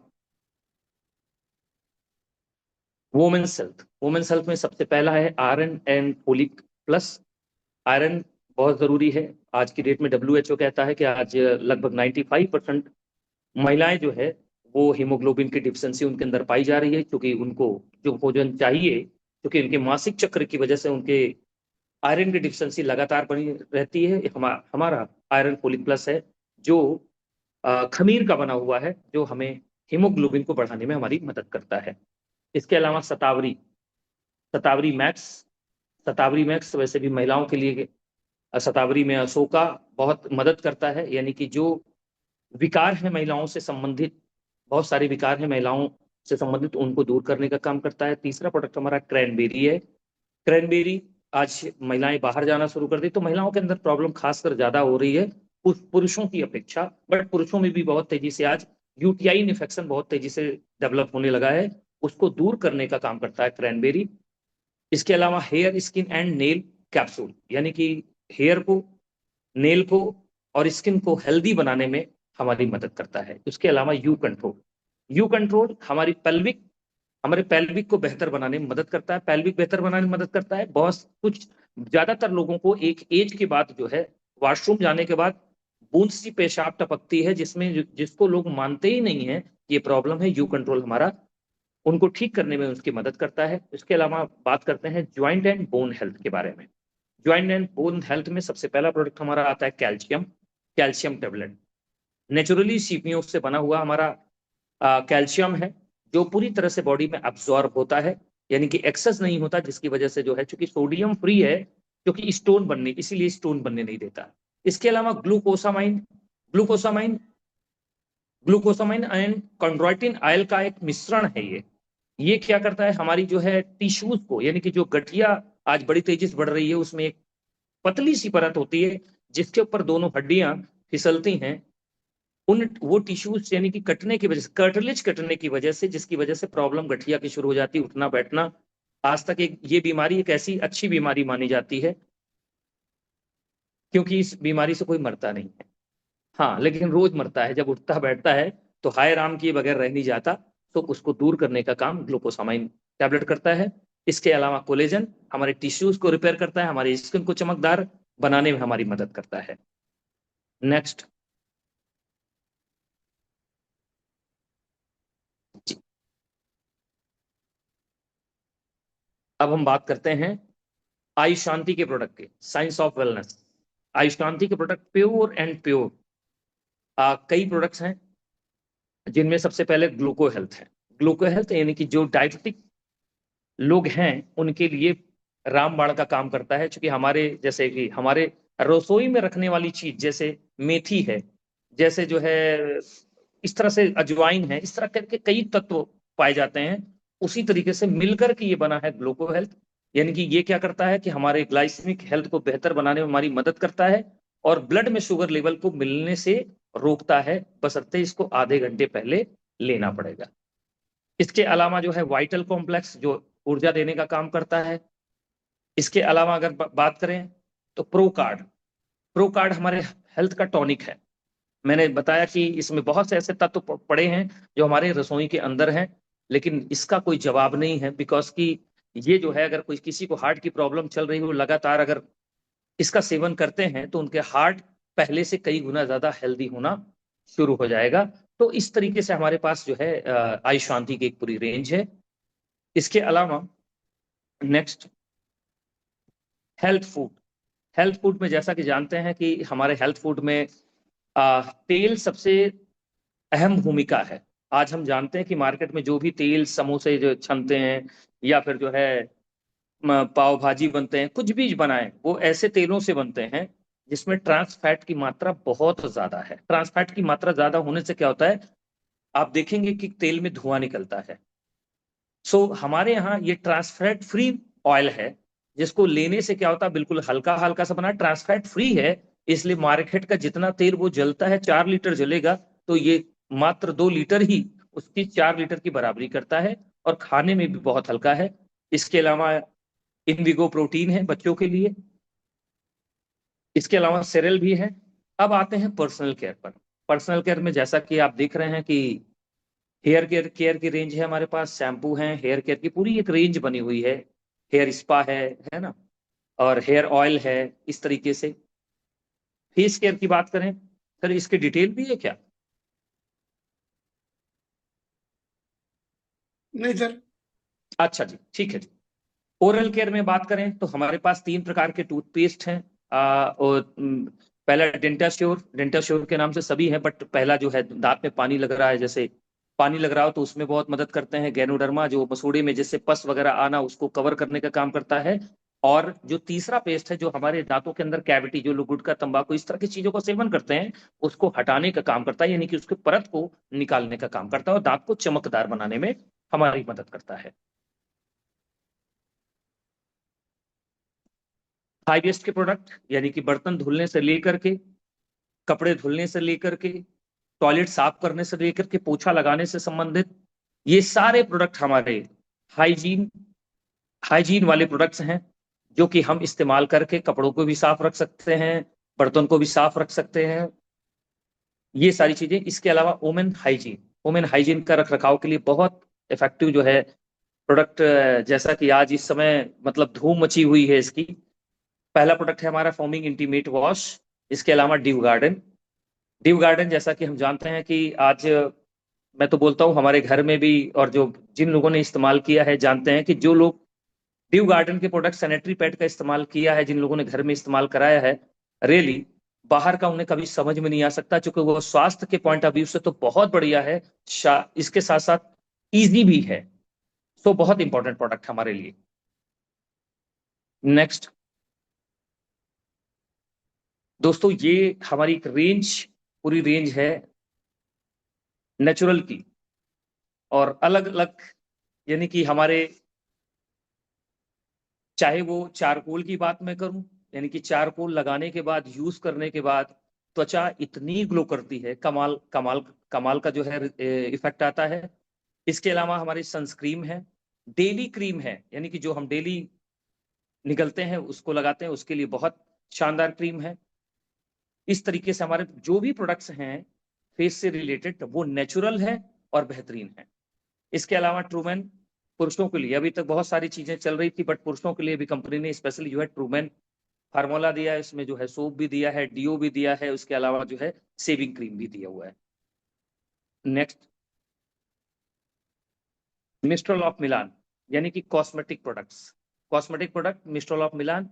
वुमेन्स हेल्थ। वुमेन्स हेल्थ में सबसे पहला है iron and folic plus. Iron बहुत जरूरी है। आज की डेट में डब्ल्यूएचओ कहता है कि आज लगभग 95% महिलाएं जो है वो हीमोग्लोबिन की डिफिशियंसी उनके अंदर पाई जा रही है, क्योंकि उनको जो भोजन चाहिए, क्योंकि उनके मासिक चक्र की वजह से उनके आयरन की डिफिशियंसी लगातार बनी रहती है। हमारा आयरन फोलिक प्लस है जो खमीर का बना हुआ है, जो हमें हीमोग्लोबिन को बढ़ाने में हमारी मदद करता है। इसके अलावा शतावरी, शतावरी मैक्स। शतावरी मैक्स वैसे भी महिलाओं के लिए, शतावरी में अशोका बहुत मदद करता है, यानी कि जो विकार है महिलाओं से संबंधित, बहुत सारे विकार हैं महिलाओं से संबंधित, उनको दूर करने का काम करता है। तीसरा प्रोडक्ट हमारा क्रैनबेरी है। क्रैनबेरी, आज महिलाएं बाहर जाना शुरू कर दी तो महिलाओं के अंदर प्रॉब्लम खासकर ज्यादा हो रही है पुरुषों की अपेक्षा, बट पुरुषों में भी बहुत तेजी से आज यूटीआई इन्फेक्शन बहुत तेजी से डेवलप होने लगा है, उसको दूर करने का काम करता है क्रैनबेरी। इसके अलावा hair skin and nail capsule, यानी कि हेयर को, नेल को और स्किन को हेल्दी बनाने में हमारी मदद करता है। उसके अलावा यू कंट्रोल। यू कंट्रोल हमारे पेल्विक को बेहतर बनाने में मदद करता है। पेल्विक बेहतर बनाने में मदद करता है। बहुत कुछ, ज्यादातर लोगों को एक एज के बाद जो है वॉशरूम जाने के बाद बूंद सी पेशाब टपकती है, जिसको लोग मानते ही नहीं है ये प्रॉब्लम है। यू कंट्रोल हमारा उनको ठीक करने में उसकी मदद करता है। इसके अलावा बात करते हैं ज्वाइंट एंड बोन हेल्थ के बारे में। ज्वाइंट एंड बोन हेल्थ में सबसे पहला प्रोडक्ट हमारा आता है कैल्शियम। कैल्शियम टेबलेट नेचुरली सीपियों से बना हुआ हमारा कैल्शियम है, जो पूरी तरह से बॉडी में अब्सॉर्ब होता है, यानी कि एक्सेस नहीं होता, जिसकी वजह से जो है, चूंकि सोडियम फ्री है, क्योंकि स्टोन बनने, इसीलिए स्टोन बनने नहीं देता। इसके अलावा glucosamine. Glucosamine glucosamine and chondroitin oil का एक मिश्रण है। ये क्या करता है, हमारी जो है टिश्यूज को, यानी कि जो गठिया आज बड़ी तेजी से बढ़ रही है उसमें एक पतली सी परत होती है जिसके ऊपर दोनों हड्डियां फिसलती हैं, उन वो टिश्यूज यानी कि कटने की वजह से, कर्टिलेज कटने की वजह से, जिसकी वजह से प्रॉब्लम गठिया की शुरू हो जाती है, उठना बैठना। आज तक ये बीमारी एक ऐसी अच्छी बीमारी मानी जाती है, क्योंकि इस बीमारी से कोई मरता नहीं है। हाँ, लेकिन रोज मरता है, जब उठता बैठता है तो हाय राम किए बगैर रह नहीं जाता। तो उसको दूर करने का काम ग्लूकोसामाइन टैबलेट करता है। इसके अलावा कोलेजन हमारे टिश्यूज को रिपेयर करता है, हमारी स्किन को चमकदार बनाने में हमारी मदद करता है। नेक्स्ट। अब हम बात करते हैं आयुष शांति के प्रोडक्ट के, साइंस ऑफ वेलनेस। आयुष शांति के प्रोडक्ट प्योर एंड प्योर, कई प्रोडक्ट्स हैं। जिनमें सबसे पहले ग्लूको हेल्थ है। ग्लूको हेल्थ यानी कि जो डायबिटिक लोग हैं उनके लिए रामबाण का काम करता है, क्योंकि हमारे जैसे कि हमारे रसोई में रखने वाली चीज जैसे मेथी है, जैसे जो है इस तरह से अजवाइन है, इस तरह करके कई तत्व पाए जाते हैं, उसी तरीके से मिलकर के ये बना है ग्लूको हेल्थ। यानी कि ये क्या करता है कि हमारे ग्लाइसेमिक हेल्थ को बेहतर बनाने में हमारी मदद करता है और ब्लड में शुगर लेवल को मिलने से रोकता है, बशर्ते इसको आधे घंटे पहले लेना पड़ेगा। इसके अलावा जो है वाइटल कॉम्प्लेक्स जो ऊर्जा देने का काम करता है। इसके अलावा अगर बात करें तो प्रो कार्ड हमारे हेल्थ का टॉनिक है। मैंने बताया कि इसमें बहुत से ऐसे तत्व पड़े हैं जो हमारे रसोई के अंदर हैं, लेकिन इसका कोई जवाब नहीं है, बिकॉज कि ये जो है अगर कोई किसी को हार्ट की प्रॉब्लम चल रही हो लगातार अगर इसका सेवन करते हैं तो उनके हार्ट पहले से कई गुना ज्यादा हेल्दी होना शुरू हो जाएगा। तो इस तरीके से हमारे पास जो है आई शांति की एक पूरी रेंज है। इसके अलावा next health food. Health food में जैसा कि जानते हैं कि हमारे हेल्थ फूड में तेल सबसे अहम भूमिका है। आज हम जानते हैं कि मार्केट में जो भी तेल समोसे जो छनते हैं या फिर जो है पाव भाजी बनते हैं, कुछ भी बनाए वो ऐसे तेलों से बनते हैं जिसमें ट्रांस फैट की मात्रा बहुत ज्यादा है। ट्रांस फैट की मात्रा ज्यादा होने से क्या होता है, आप देखेंगे कि तेल में धुआं निकलता है। सो हमारे यहाँ ये ट्रांस फैट फ्री ऑयल है, जिसको लेने से क्या होता है बिल्कुल हल्का हल्का सा बना, ट्रांस फैट फ्री है, इसलिए मार्केट का जितना तेल वो जलता है 4 लीटर जलेगा तो ये मात्र 2 लीटर ही उसकी 4 लीटर की बराबरी करता है और खाने में भी बहुत हल्का है। इसके अलावा इनविगो प्रोटीन है बच्चों के लिए, इसके अलावा सेरेल भी है। अब आते हैं पर्सनल केयर पर। पर्सनल केयर में जैसा कि आप देख रहे हैं कि हेयर केयर की रेंज है हमारे पास, शैम्पू है, हेयर केयर की पूरी एक रेंज बनी हुई है, हेयर स्पा है ना, और हेयर ऑयल है। इस तरीके से फेस केयर की बात करें सर, इसकी डिटेल भी है क्या? नहीं सर। अच्छा जी, ठीक है जी। ओरल केयर में बात करें तो हमारे पास 3 प्रकार के टूथपेस्ट हैं। पहला डेंटाश्योर, डेंटाश्योर के नाम से सभी हैं, बट पहला जो है दांत में पानी लग रहा है, जैसे पानी लग रहा हो तो उसमें बहुत मदद करते हैं। गैनोडर्मा जो मसूड़े में जिससे पस वगैरह आना उसको कवर करने का काम करता है। और जो तीसरा पेस्ट है जो हमारे दांतों के अंदर कैविटी, जो लोग गुटखा तंबाकू इस तरह की चीजों का सेवन करते हैं उसको हटाने का काम करता है, यानी कि उसके परत को निकालने का काम करता है और दांत को चमकदार बनाने में हमारी मदद करता है। हाई वेस्ट के प्रोडक्ट यानी कि बर्तन धुलने से लेकर के, कपड़े धुलने से लेकर के, टॉयलेट साफ करने से लेकर के, पोछा लगाने से संबंधित ये सारे प्रोडक्ट हमारे हाइजीन हाइजीन वाले प्रोडक्ट्स हैं, जो कि हम इस्तेमाल करके कपड़ों को भी साफ रख सकते हैं, बर्तन को भी साफ रख सकते हैं, ये सारी चीजें। इसके अलावा वुमेन हाइजीन का रख रखाव के लिए बहुत इफेक्टिव जो है प्रोडक्ट, जैसा कि आज इस समय मतलब धूम मची हुई है इसकी। पहला प्रोडक्ट है हमारा फोमिंग इंटीमेट वॉश। इसके अलावा ड्यू गार्डन जैसा कि हम जानते हैं कि आज मैं तो बोलता हूँ हमारे घर में भी, और जो जिन लोगों ने इस्तेमाल किया है जानते हैं कि जो लोग ड्यू गार्डन के प्रोडक्ट सैनिटरी पैड का इस्तेमाल किया है, जिन लोगों ने घर में इस्तेमाल कराया है, रियली बाहर का उन्हें कभी समझ में नहीं आ सकता, क्योंकि वो स्वास्थ्य के पॉइंट ऑफ व्यू से तो बहुत बढ़िया है, इसके साथ साथ इजी भी है। सो बहुत इंपॉर्टेंट प्रोडक्ट हमारे लिए। नेक्स्ट दोस्तों, ये हमारी एक रेंज, पूरी रेंज है नेचुरल की, और अलग अलग, यानी कि हमारे, चाहे वो चारकोल की बात मैं करूं, यानी कि चारकोल लगाने के बाद, यूज करने के बाद त्वचा इतनी ग्लो करती है, कमाल कमाल कमाल का जो है इफेक्ट आता है। इसके अलावा हमारी सनस्क्रीन है, डेली क्रीम है, यानी कि जो हम डेली निकलते हैं उसको लगाते हैं, उसके लिए बहुत शानदार क्रीम है। इस तरीके से हमारे जो भी प्रोडक्ट्स हैं फेस से रिलेटेड वो नेचुरल है और बेहतरीन है। इसके अलावा ट्रूमेन, पुरुषों के लिए अभी तक बहुत सारी चीजें चल रही थी, बट पुरुषों के लिए भी कंपनी ने स्पेशली जो है ट्रूमेन फार्मूला दिया है, इसमें जो है सोप भी दिया है, डीओ भी दिया है, उसके अलावा जो है सेविंग क्रीम भी दिया हुआ है। नेक्स्ट, मिस्ट्रल ऑफ मिलान, यानी कि cosmetic product mistral of Milan.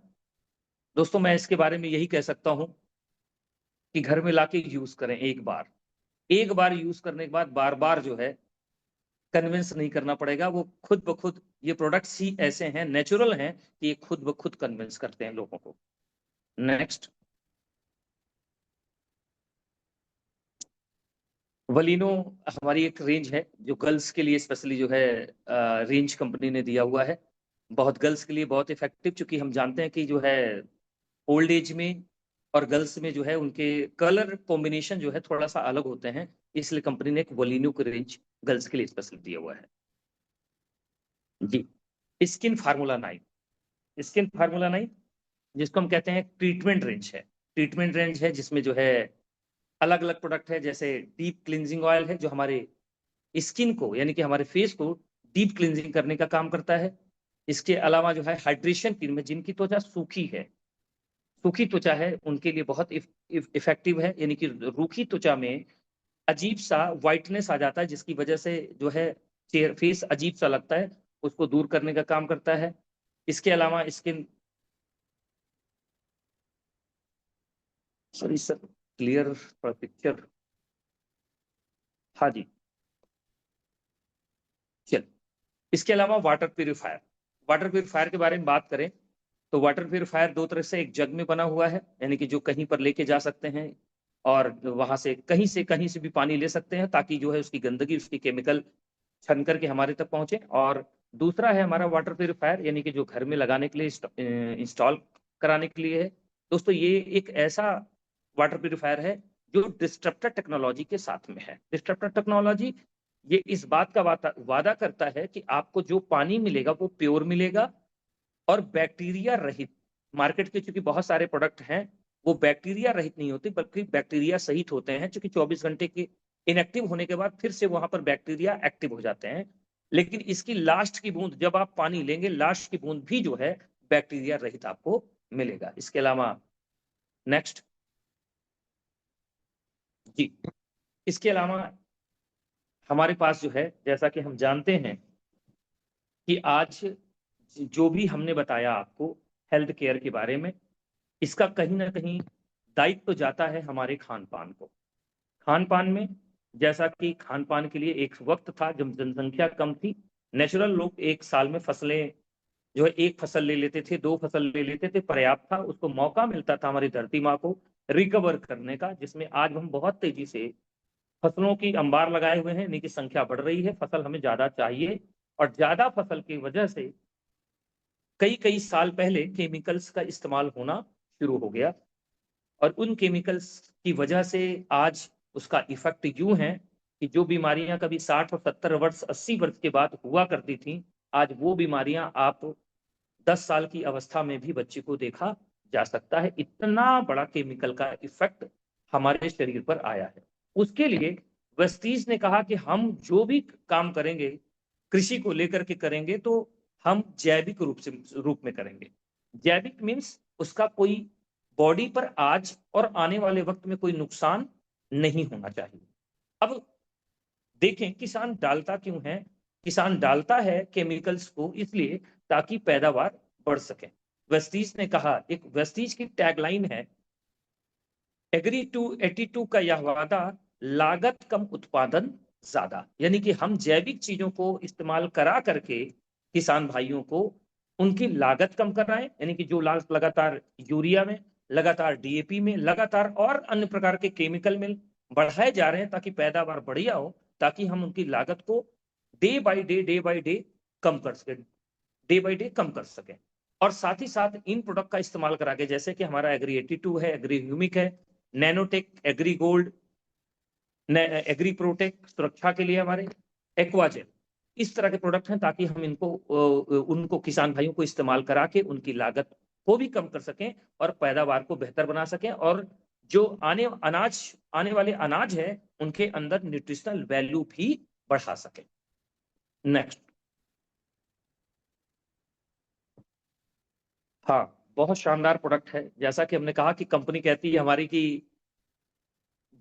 दोस्तों मैं इसके बारे में यही कह सकता हूं कि घर में लाके यूज करें एक बार, एक बार यूज करने के बाद बार बार जो है कन्विंस नहीं करना पड़ेगा, वो खुद ब खुद, ये प्रोडक्ट्स ही ऐसे हैं, नेचुरल हैं कि ये खुद ब खुद कन्विंस करते हैं लोगों को। नेक्स्ट, वलिनो हमारी एक रेंज है जो गर्ल्स के लिए स्पेशली जो है रेंज कंपनी ने दिया हुआ है, बहुत गर्ल्स के लिए बहुत इफेक्टिव, क्योंकि हम जानते हैं कि जो है ओल्ड एज में और गर्ल्स में जो है उनके कलर कॉम्बिनेशन जो है थोड़ा सा अलग होते हैं, इसलिए कंपनी ने एक वोलिनो की रेंज गर्ल्स के लिए स्पेशल दिया हुआ है जी। स्किन फार्मूला 9, स्किन फार्मूला 9 जिसको हम कहते हैं ट्रीटमेंट रेंज है, ट्रीटमेंट रेंज है जिसमें जो है अलग अलग प्रोडक्ट है, जैसे डीप क्लिनजिंग ऑयल है जो हमारे स्किन को यानी कि हमारे फेस को डीप क्लिनजिंग करने का काम करता है। इसके अलावा जो है हाइड्रेशन क्रीम है, जिनकी त्वचा सूखी है, सूखी त्वचा है, उनके लिए बहुत इफेक्टिव है, यानी कि रूखी त्वचा में अजीब सा व्हाइटनेस आ जाता है जिसकी वजह से जो है फेस अजीब सा लगता है, उसको दूर करने का काम करता है। इसके अलावा skin, sorry sir, clear picture, हाँ जी, चल। इसके अलावा वाटर प्यूरिफायर, वाटर प्यूरिफायर के बारे में बात करें तो वाटर प्यूरिफायर दो तरह से, एक जग में बना हुआ है यानी कि जो कहीं पर लेके जा सकते हैं और वहां से कहीं से भी पानी ले सकते हैं, ताकि जो है उसकी गंदगी, उसकी केमिकल छन करके हमारे तक पहुंचे। और दूसरा है हमारा वाटर प्यूरिफायर, यानी कि जो घर में लगाने के लिए इंस्टॉल कराने के लिए है। दोस्तों ये एक ऐसा वाटर प्यूरिफायर है जो डिस्ट्रप्टर टेक्नोलॉजी के साथ में है। डिस्ट्रप्टर टेक्नोलॉजी ये इस बात का वादा करता है कि आपको जो पानी मिलेगा वो प्योर मिलेगा और बैक्टीरिया रहित। मार्केट के चूंकि बहुत सारे प्रोडक्ट हैं वो बैक्टीरिया रहित नहीं होते बल्कि बैक्टीरिया सहित होते हैं, क्योंकि 24 घंटे के इनएक्टिव होने के बाद फिर से वहां पर बैक्टीरिया एक्टिव हो जाते हैं। लेकिन इसकी लास्ट की बूंद जब आप पानी लेंगे, लास्ट की बूंद भी जो है बैक्टीरिया रहित आपको मिलेगा। इसके अलावा नेक्स्ट जी, इसके अलावा हमारे पास जो है, जैसा कि हम जानते हैं कि आज जो भी हमने बताया आपको हेल्थ केयर के बारे में, इसका कहीं ना कहीं दायित्व तो जाता है हमारे खान पान को। खान पान में, जैसा कि खान पान के लिए एक वक्त था जब जनसंख्या कम थी, नेचुरल लोग एक साल में फसलें जो है, एक फसल ले लेते थे, दो फसल ले लेते थे, पर्याप्त था, उसको मौका मिलता था हमारी धरती माँ को रिकवर करने का, जिसमें आज हम बहुत तेजी से फसलों की अंबार लगाए हुए हैं, इनकी संख्या बढ़ रही है, फसल हमें ज्यादा चाहिए। और ज्यादा फसल की वजह से कई कई साल पहले केमिकल्स का इस्तेमाल होना शुरू हो गया, और उन केमिकल्स की वजह से आज उसका इफेक्ट यूं है कि जो बीमारियां कभी 60 और 70 वर्ष 80 वर्ष के बाद हुआ करती थी, आज वो बीमारियां आप 10 साल की अवस्था में भी बच्चे को देखा जा सकता है। इतना बड़ा केमिकल का इफेक्ट हमारे शरीर पर आया है। उसके लिए वेस्टीज ने कहा कि हम जो भी काम करेंगे कृषि को लेकर के करेंगे तो हम जैविक रूप में करेंगे। जैविक मीन्स उसका कोई बॉडी पर आज और आने वाले वक्त में कोई नुकसान नहीं होना चाहिए। अब देखें किसान डालता क्यों है, किसान डालता है केमिकल्स को इसलिए ताकि पैदावार बढ़ सके। वेस्टीज ने कहा, एक वेस्टीज की टैगलाइन है, एग्री टू 82 का यह वादा, लागत कम उत्पादन ज्यादा, यानी कि हम जैविक चीजों को इस्तेमाल करा करके किसान भाइयों को उनकी लागत कम कर रहे हैं, यानी कि जो लगातार यूरिया में, लगातार डीएपी में, लगातार और अन्य प्रकार के केमिकल में बढ़ाए जा रहे हैं ताकि पैदावार बढ़िया हो, ताकि हम उनकी लागत को डे बाय डे कम कर सके, डे बाय डे कम कर सके। और साथ ही साथ इन प्रोडक्ट का इस्तेमाल करा के, जैसे कि हमारा एग्री 82 है, एग्री ह्यूमिक है, nanotech, agri gold, agri protech सुरक्षा के लिए, हमारे एक्वाजेल, इस तरह के प्रोडक्ट हैं ताकि हम इनको उनको किसान भाइयों को इस्तेमाल करा के उनकी लागत को भी कम कर सकें और पैदावार को बेहतर बना सकें, और जो आने वाले अनाज है उनके अंदर न्यूट्रिशनल वैल्यू भी बढ़ा सके। नेक्स्ट, हाँ, बहुत शानदार प्रोडक्ट है। जैसा कि हमने कहा कि कंपनी कहती है हमारी कि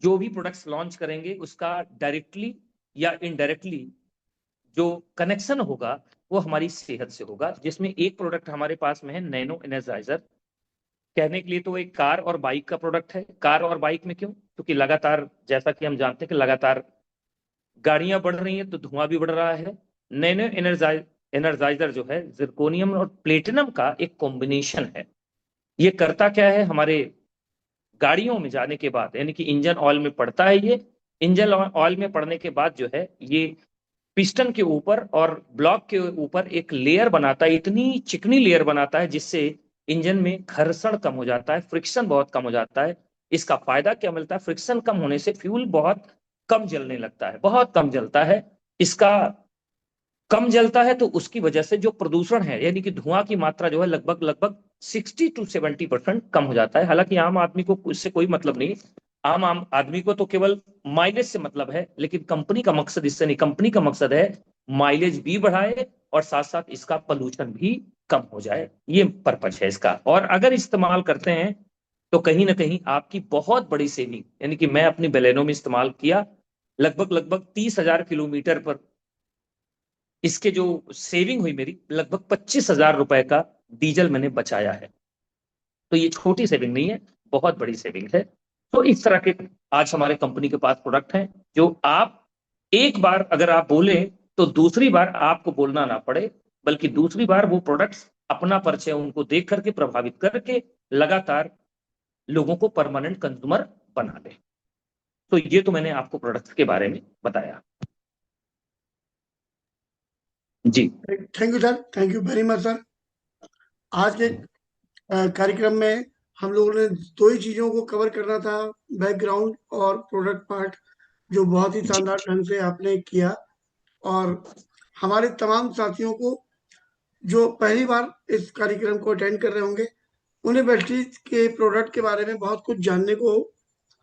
जो भी प्रोडक्ट्स लॉन्च करेंगे उसका डायरेक्टली या इनडायरेक्टली जो कनेक्शन होगा वो हमारी सेहत से होगा, जिसमें एक प्रोडक्ट हमारे पास में है नैनो एनर्जाइजर। कहने के लिए तो एक कार और बाइक का प्रोडक्ट है। कार और बाइक में क्यों? क्योंकि लगातार जैसा कि हम जानते हैं कि लगातार गाड़ियां बढ़ रही हैं तो धुआं भी बढ़ रहा है। नैनो एनर्जाइजर जो है जिरकोनियम और प्लेटिनम का एक कॉम्बिनेशन है। ये करता क्या है, हमारे गाड़ियों में जाने के बाद यानी कि इंजन ऑयल में पड़ता है, ये इंजन ऑयल में पड़ने के बाद जो है ये पिस्टन के ऊपर और ब्लॉक के ऊपर एक लेयर बनाता है, इतनी चिकनी लेयर बनाता है जिससे इंजन में घर्षण कम हो जाता है, फ्रिक्शन बहुत कम हो जाता है। इसका फायदा क्या मिलता है, फ्रिक्शन कम होने से फ्यूल बहुत कम जलने लगता है, बहुत कम जलता है। इसका कम जलता है तो उसकी वजह से जो प्रदूषण है यानी कि धुआं की मात्रा जो है लगभग लगभग 60 to 70% कम हो जाता है। हालांकि आम आदमी को इससे कोई मतलब नहीं, आम आम आदमी को तो केवल माइलेज से मतलब है, लेकिन कंपनी का मकसद इससे नहीं, कंपनी का मकसद है माइलेज भी बढ़ाए और साथ साथ इसका पोल्यूशन भी कम हो जाए, ये पर्पज है इसका। और अगर इस्तेमाल करते हैं तो कहीं ना कहीं आपकी बहुत बड़ी सेविंग, यानी कि मैं अपनी बेलेनो में इस्तेमाल किया, लगभग लगभग 30,000 किलोमीटर पर इसके जो सेविंग हुई मेरी, लगभग 25,000 रुपए का डीजल मैंने बचाया है। तो ये छोटी सेविंग नहीं है, बहुत बड़ी सेविंग है। तो इस तरह के आज हमारे कंपनी के पास प्रोडक्ट हैं जो आप एक बार अगर आप बोले तो दूसरी बार आपको बोलना ना पड़े, बल्कि दूसरी बार वो प्रोडक्ट्स अपना परिचय उनको देख करके प्रभावित करके लगातार लोगों को परमानेंट कंज्यूमर बना दे। तो ये तो मैंने आपको प्रोडक्ट्स के बारे में बताया। जी thank you sir, thank you very much sir. आज के कार्यक्रम में हम लोगों ने दो ही चीज़ों को कवर करना था, बैकग्राउंड और प्रोडक्ट पार्ट, जो बहुत ही जी शानदार ढंग से आपने किया। और हमारे तमाम साथियों को जो पहली बार इस कार्यक्रम को अटेंड कर रहे होंगे, उन्हें वेस्टीज के प्रोडक्ट के बारे में बहुत कुछ जानने को,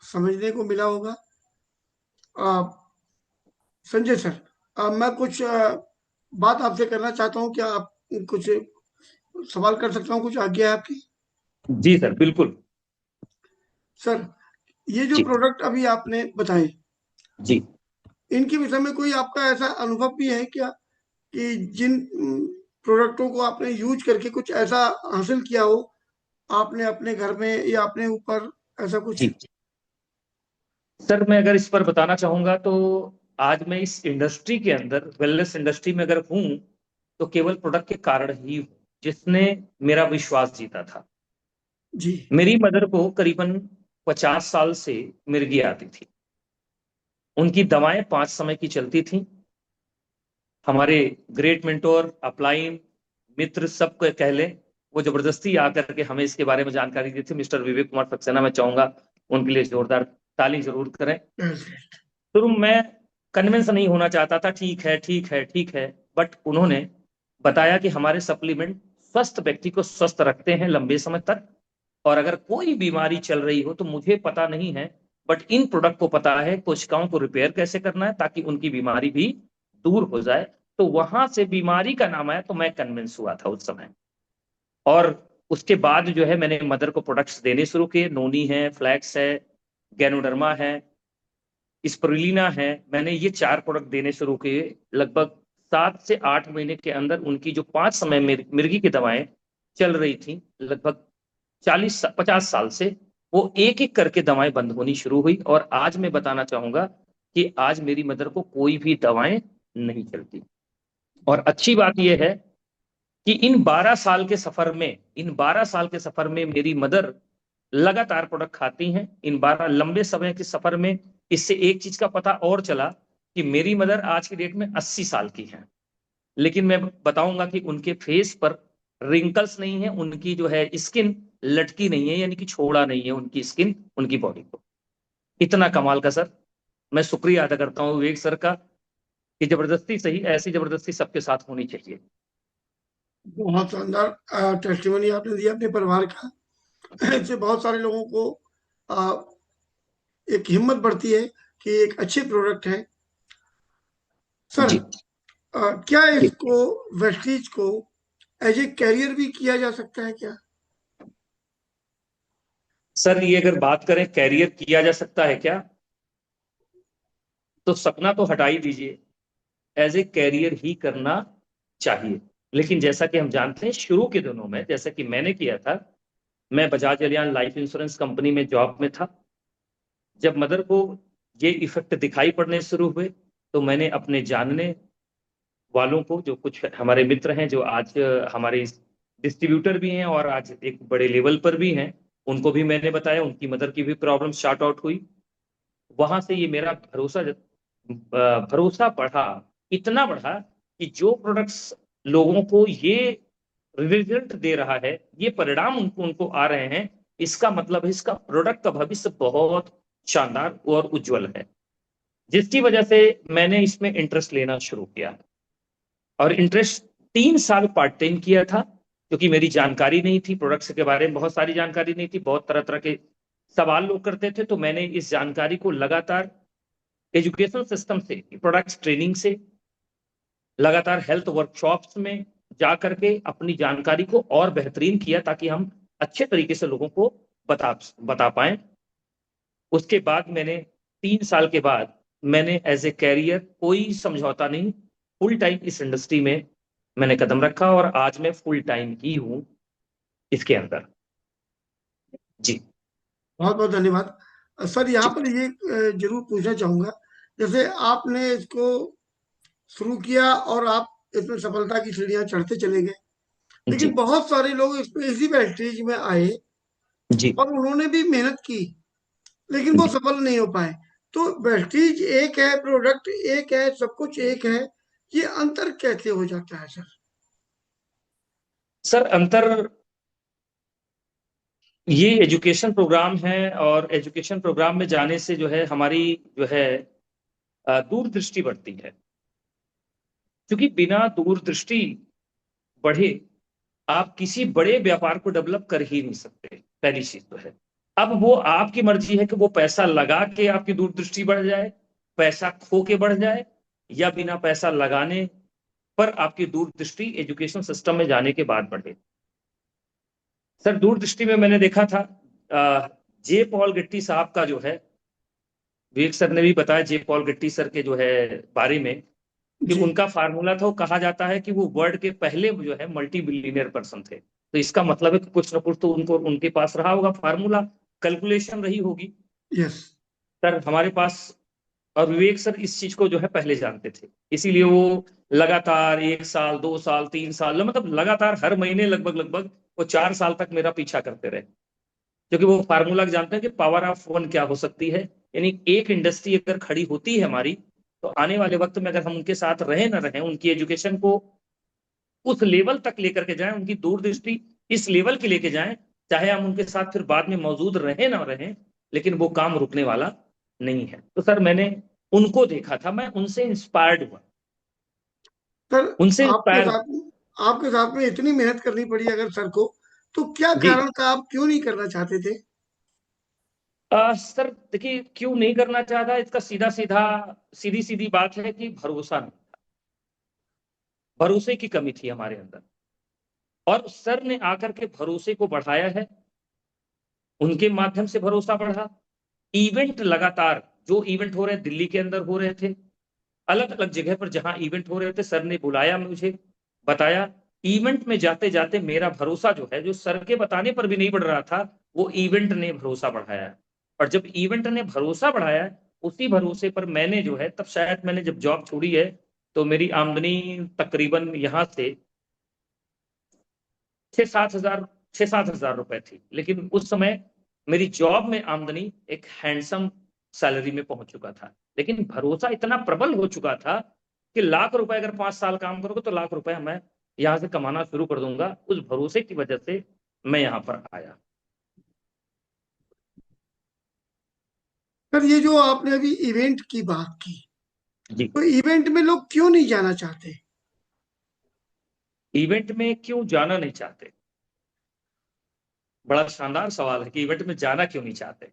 समझने को मिला होगा। संजय सर, मैं कुछ बात आपसे करना चाहता हूँ, क्या आप कुछ सवाल कर सकता हूँ? कुछ आज्ञा है आपकी? जी सर, बिल्कुल। सर, ये जो जी प्रोडक्ट अभी आपने बताए, जी इनके विषय में कोई आपका ऐसा अनुभव भी है क्या कि जिन प्रोडक्टों को आपने यूज करके कुछ ऐसा हासिल किया हो आपने अपने घर में या अपने ऊपर, ऐसा कुछ? जी सर, मैं अगर इस पर बताना चाहूंगा तो आज मैं इस इंडस्ट्री के अंदर, वेलनेस इंडस्ट्री में अगर हूं तो केवल प्रोडक्ट के कारण ही हूं, जिसने मेरा विश्वास जीता था। जी। मेरी मदर को करीबन 50 साल से मिर्गी आती थी। उनकी दवाएं 5 समय की चलती थी। हमारे ग्रेट मेंटोर, अपलाइन, मित्र, सब को कह लें, वो जबरदस्ती आकर के हमें इसके बारे में जानकारी दी थी। मिस्टर विवेक कुमार सक्सेना, मैं चाहूंगा उनके लिए जोरदार ताली जरूर करें। शुरू में मैं कन्विंस नहीं होना चाहता था, ठीक है ठीक है ठीक है, बट उन्होंने बताया कि हमारे सप्लीमेंट स्वस्थ व्यक्ति को स्वस्थ रखते हैं लंबे समय तक, और अगर कोई बीमारी चल रही हो तो मुझे पता नहीं है, बट इन प्रोडक्ट को पता है कोशिकाओं को रिपेयर कैसे करना है ताकि उनकी बीमारी भी दूर हो जाए। तो वहां से बीमारी का नाम आया तो मैं कन्विंस हुआ था उस समय। और उसके बाद जो है मैंने मदर को प्रोडक्ट्स देने शुरू किए। नोनी है, फ्लैक्स है, गैनोडर्मा है, स्पिरुलिना है। मैंने ये 4 प्रोडक्ट देने शुरू किए। लगभग 7 से 8 महीने के अंदर उनकी जो 5 समय मिर्गी की दवाएं चल रही थी, लगभग 40 50 साल से, वो एक एक करके दवाएं बंद होनी शुरू हुई। और आज मैं बताना चाहूंगा कि आज मेरी मदर को कोई भी दवाएं नहीं चलती। और अच्छी बात यह है कि इन 12 साल के सफर में, इन 12 साल के सफर में मेरी मदर लगातार प्रोडक्ट खाती हैं। इन 12 लंबे समय के सफर में इससे एक चीज का पता और चला कि मेरी मदर आज की डेट में 80 साल की हैं, लेकिन मैं बताऊंगा कि उनके फेस पर रिंकल्स नहीं है, उनकी जो है स्किन लटकी नहीं है, यानी कि छोड़ा नहीं है उनकी स्किन उनकी बॉडी को। इतना कमाल का सर। मैं शुक्रिया अदा करता हूँ विवेक सर का कि जबरदस्ती सही, ऐसी जबरदस्ती सबके साथ होनी चाहिए। बहुत शानदार टेस्टिमनी आपने दिया अपने परिवार का। इससे बहुत सारे लोगों को आ, एक हिम्मत बढ़ती है कि एक अच्छे प्रोडक्ट है। सर, जी क्या जी इसको, वेस्टीज को, एज ए कैरियर भी किया जा सकता है क्या? सर, ये अगर बात करें कैरियर किया जा सकता है क्या, तो सपना तो हटा ही दीजिए, एज ए कैरियर ही करना चाहिए। लेकिन जैसा कि हम जानते हैं शुरू के दिनों में, जैसा कि मैंने किया था, मैं Bajaj Allianz life insurance company में जॉब में था। जब मदर को ये इफेक्ट दिखाई पड़ने शुरू हुए तो मैंने अपने जानने वालों को, जो कुछ हमारे मित्र हैं जो आज हमारे डिस्ट्रीब्यूटर भी हैं और आज एक बड़े लेवल पर भी हैं, उनको भी मैंने बताया, उनकी मदर की भी प्रॉब्लम शॉर्ट आउट हुई। वहां से ये मेरा भरोसा बढ़ा, इतना बढ़ा कि जो प्रोडक्ट्स लोगों को ये रिजल्ट दे रहा है, ये परिणाम उनको उनको आ रहे हैं, इसका मतलब है इसका प्रोडक्ट का भविष्य बहुत शानदार और उज्जवल है, जिसकी वजह से मैंने इसमें इंटरेस्ट लेना शुरू किया। और इंटरेस्ट 3 साल पार्ट टाइम किया था, क्योंकि मेरी जानकारी नहीं थी प्रोडक्ट्स के बारे में, बहुत सारी जानकारी नहीं थी, बहुत तरह तरह के सवाल लोग करते थे, तो मैंने इस जानकारी को लगातार एजुकेशन सिस्टम से, प्रोडक्ट्स ट्रेनिंग से, लगातार हेल्थ वर्कशॉप्स में जा करके अपनी जानकारी को और बेहतरीन किया, ताकि हम अच्छे तरीके से लोगों को बता बता पाए। उसके बाद मैंने 3 साल के बाद मैंने एज ए कैरियर कोई समझौता नहीं, फुल टाइम इस इंडस्ट्री में मैंने कदम रखा और आज मैं फुल टाइम ही हूं इसके अंदर। जी बहुत बहुत धन्यवाद। सर यहाँ जी पर ये जरूर पूछना चाहूंगा, जैसे आपने इसको शुरू किया और आप इसमें सफलता की सीढ़ियां चढ़ते चले गए, लेकिन जी बहुत सारे लोग इसमें इसी स्टेज में आए जी और उन्होंने भी मेहनत की, लेकिन वो जी। सफल नहीं हो पाए। तो वेस्टीज एक है, प्रोडक्ट एक है, सब कुछ एक है, ये अंतर कैसे हो जाता है सर? सर अंतर ये एजुकेशन प्रोग्राम है, और एजुकेशन प्रोग्राम में जाने से जो है हमारी जो है दूरदृष्टि बढ़ती है, क्योंकि बिना दूरदृष्टि बढ़े आप किसी बड़े व्यापार को डेवलप कर ही नहीं सकते, पहली चीज तो है। अब वो आपकी मर्जी है कि वो पैसा लगा के आपकी दूरदृष्टि बढ़ जाए, पैसा खो के बढ़ जाए, या बिना पैसा लगाने पर आपकी दूरदृष्टि एजुकेशन सिस्टम में जाने के बाद बढ़े। सर दूरदृष्टि में मैंने देखा था जे पॉल गिट्टी साहब का जो है, विवेक सर ने भी बताया जे पॉल गिट्टी सर के जो है बारे में, कि जी। उनका फार्मूला था, वो कहा जाता है कि वो वर्ल्ड के पहले जो है मल्टी बिलियनियर पर्सन थे। तो इसका मतलब है कि कुछ ना कुछ तो उनको उनके पास रहा होगा फार्मूला, कैलकुलेशन रही होगी। यस। सर हमारे पास, और विवेक सर इस चीज को जो है पहले जानते थे, इसीलिए वो लगातार 1 साल 2 साल 3 साल, मतलब लगातार हर महीने लगभग लगभग वो 4 साल तक मेरा पीछा करते रहे, क्योंकि वो फार्मूला जानते हैं कि पावर ऑफ वन क्या हो सकती है। यानी एक इंडस्ट्री अगर खड़ी होती है हमारी, तो आने वाले वक्त में अगर हम उनके साथ रहे ना रहे, उनकी एजुकेशन को उस लेवल तक लेकर के जाएं, उनकी दूरदृष्टि इस लेवल की लेके जाएं, चाहे हम उनके साथ फिर बाद में मौजूद रहे ना रहे, लेकिन वो काम रुकने वाला नहीं है। तो सर मैंने उनको देखा था, मैं उनसे इंस्पायर्ड हुआ, सर उनसे आपके इंस्पायर। साथ आपके साथ में इतनी मेहनत करनी पड़ी अगर सर को, तो क्या जी कारण था, आप क्यों नहीं करना चाहते थे? सर देखिए, क्यों नहीं करना चाहता, इसका सीधा सीधा सीधी सीधी बात है कि भरोसा नहीं, भरोसे की कमी थी हमारे अंदर, और सर ने आकर के भरोसे को बढ़ाया है, उनके माध्यम से भरोसा बढ़ा। इवेंट लगातार, जो इवेंट हो रहे दिल्ली के अंदर हो रहे थे, अलग अलग जगह पर जहां इवेंट हो रहे थे, सर ने बुलाया मुझे, बताया, इवेंट में जाते जाते मेरा भरोसा जो है, जो सर के बताने पर भी नहीं बढ़ रहा था, वो इवेंट ने भरोसा बढ़ाया। और जब इवेंट ने भरोसा बढ़ाया, उसी भरोसे पर मैंने जो है, तब शायद मैंने जब जॉब छोड़ी है, तो मेरी आमदनी तकरीबन यहां से 6-7 हजार रुपए थी, लेकिन उस समय मेरी जॉब में आमदनी एक हैंडसम सैलरी में पहुंच चुका था। लेकिन भरोसा इतना प्रबल हो चुका था कि लाख रुपए अगर 5 साल काम करोगे तो लाख रुपए मैं यहां से कमाना शुरू कर दूंगा, उस भरोसे की वजह से मैं यहां पर आया। सर ये जो आपने अभी इवेंट की बात की, जी। तो इवेंट में लोग क्यों नहीं जाना चाहते? इवेंट में क्यों जाना नहीं चाहते, बड़ा शानदार सवाल है कि इवेंट में जाना क्यों नहीं चाहते।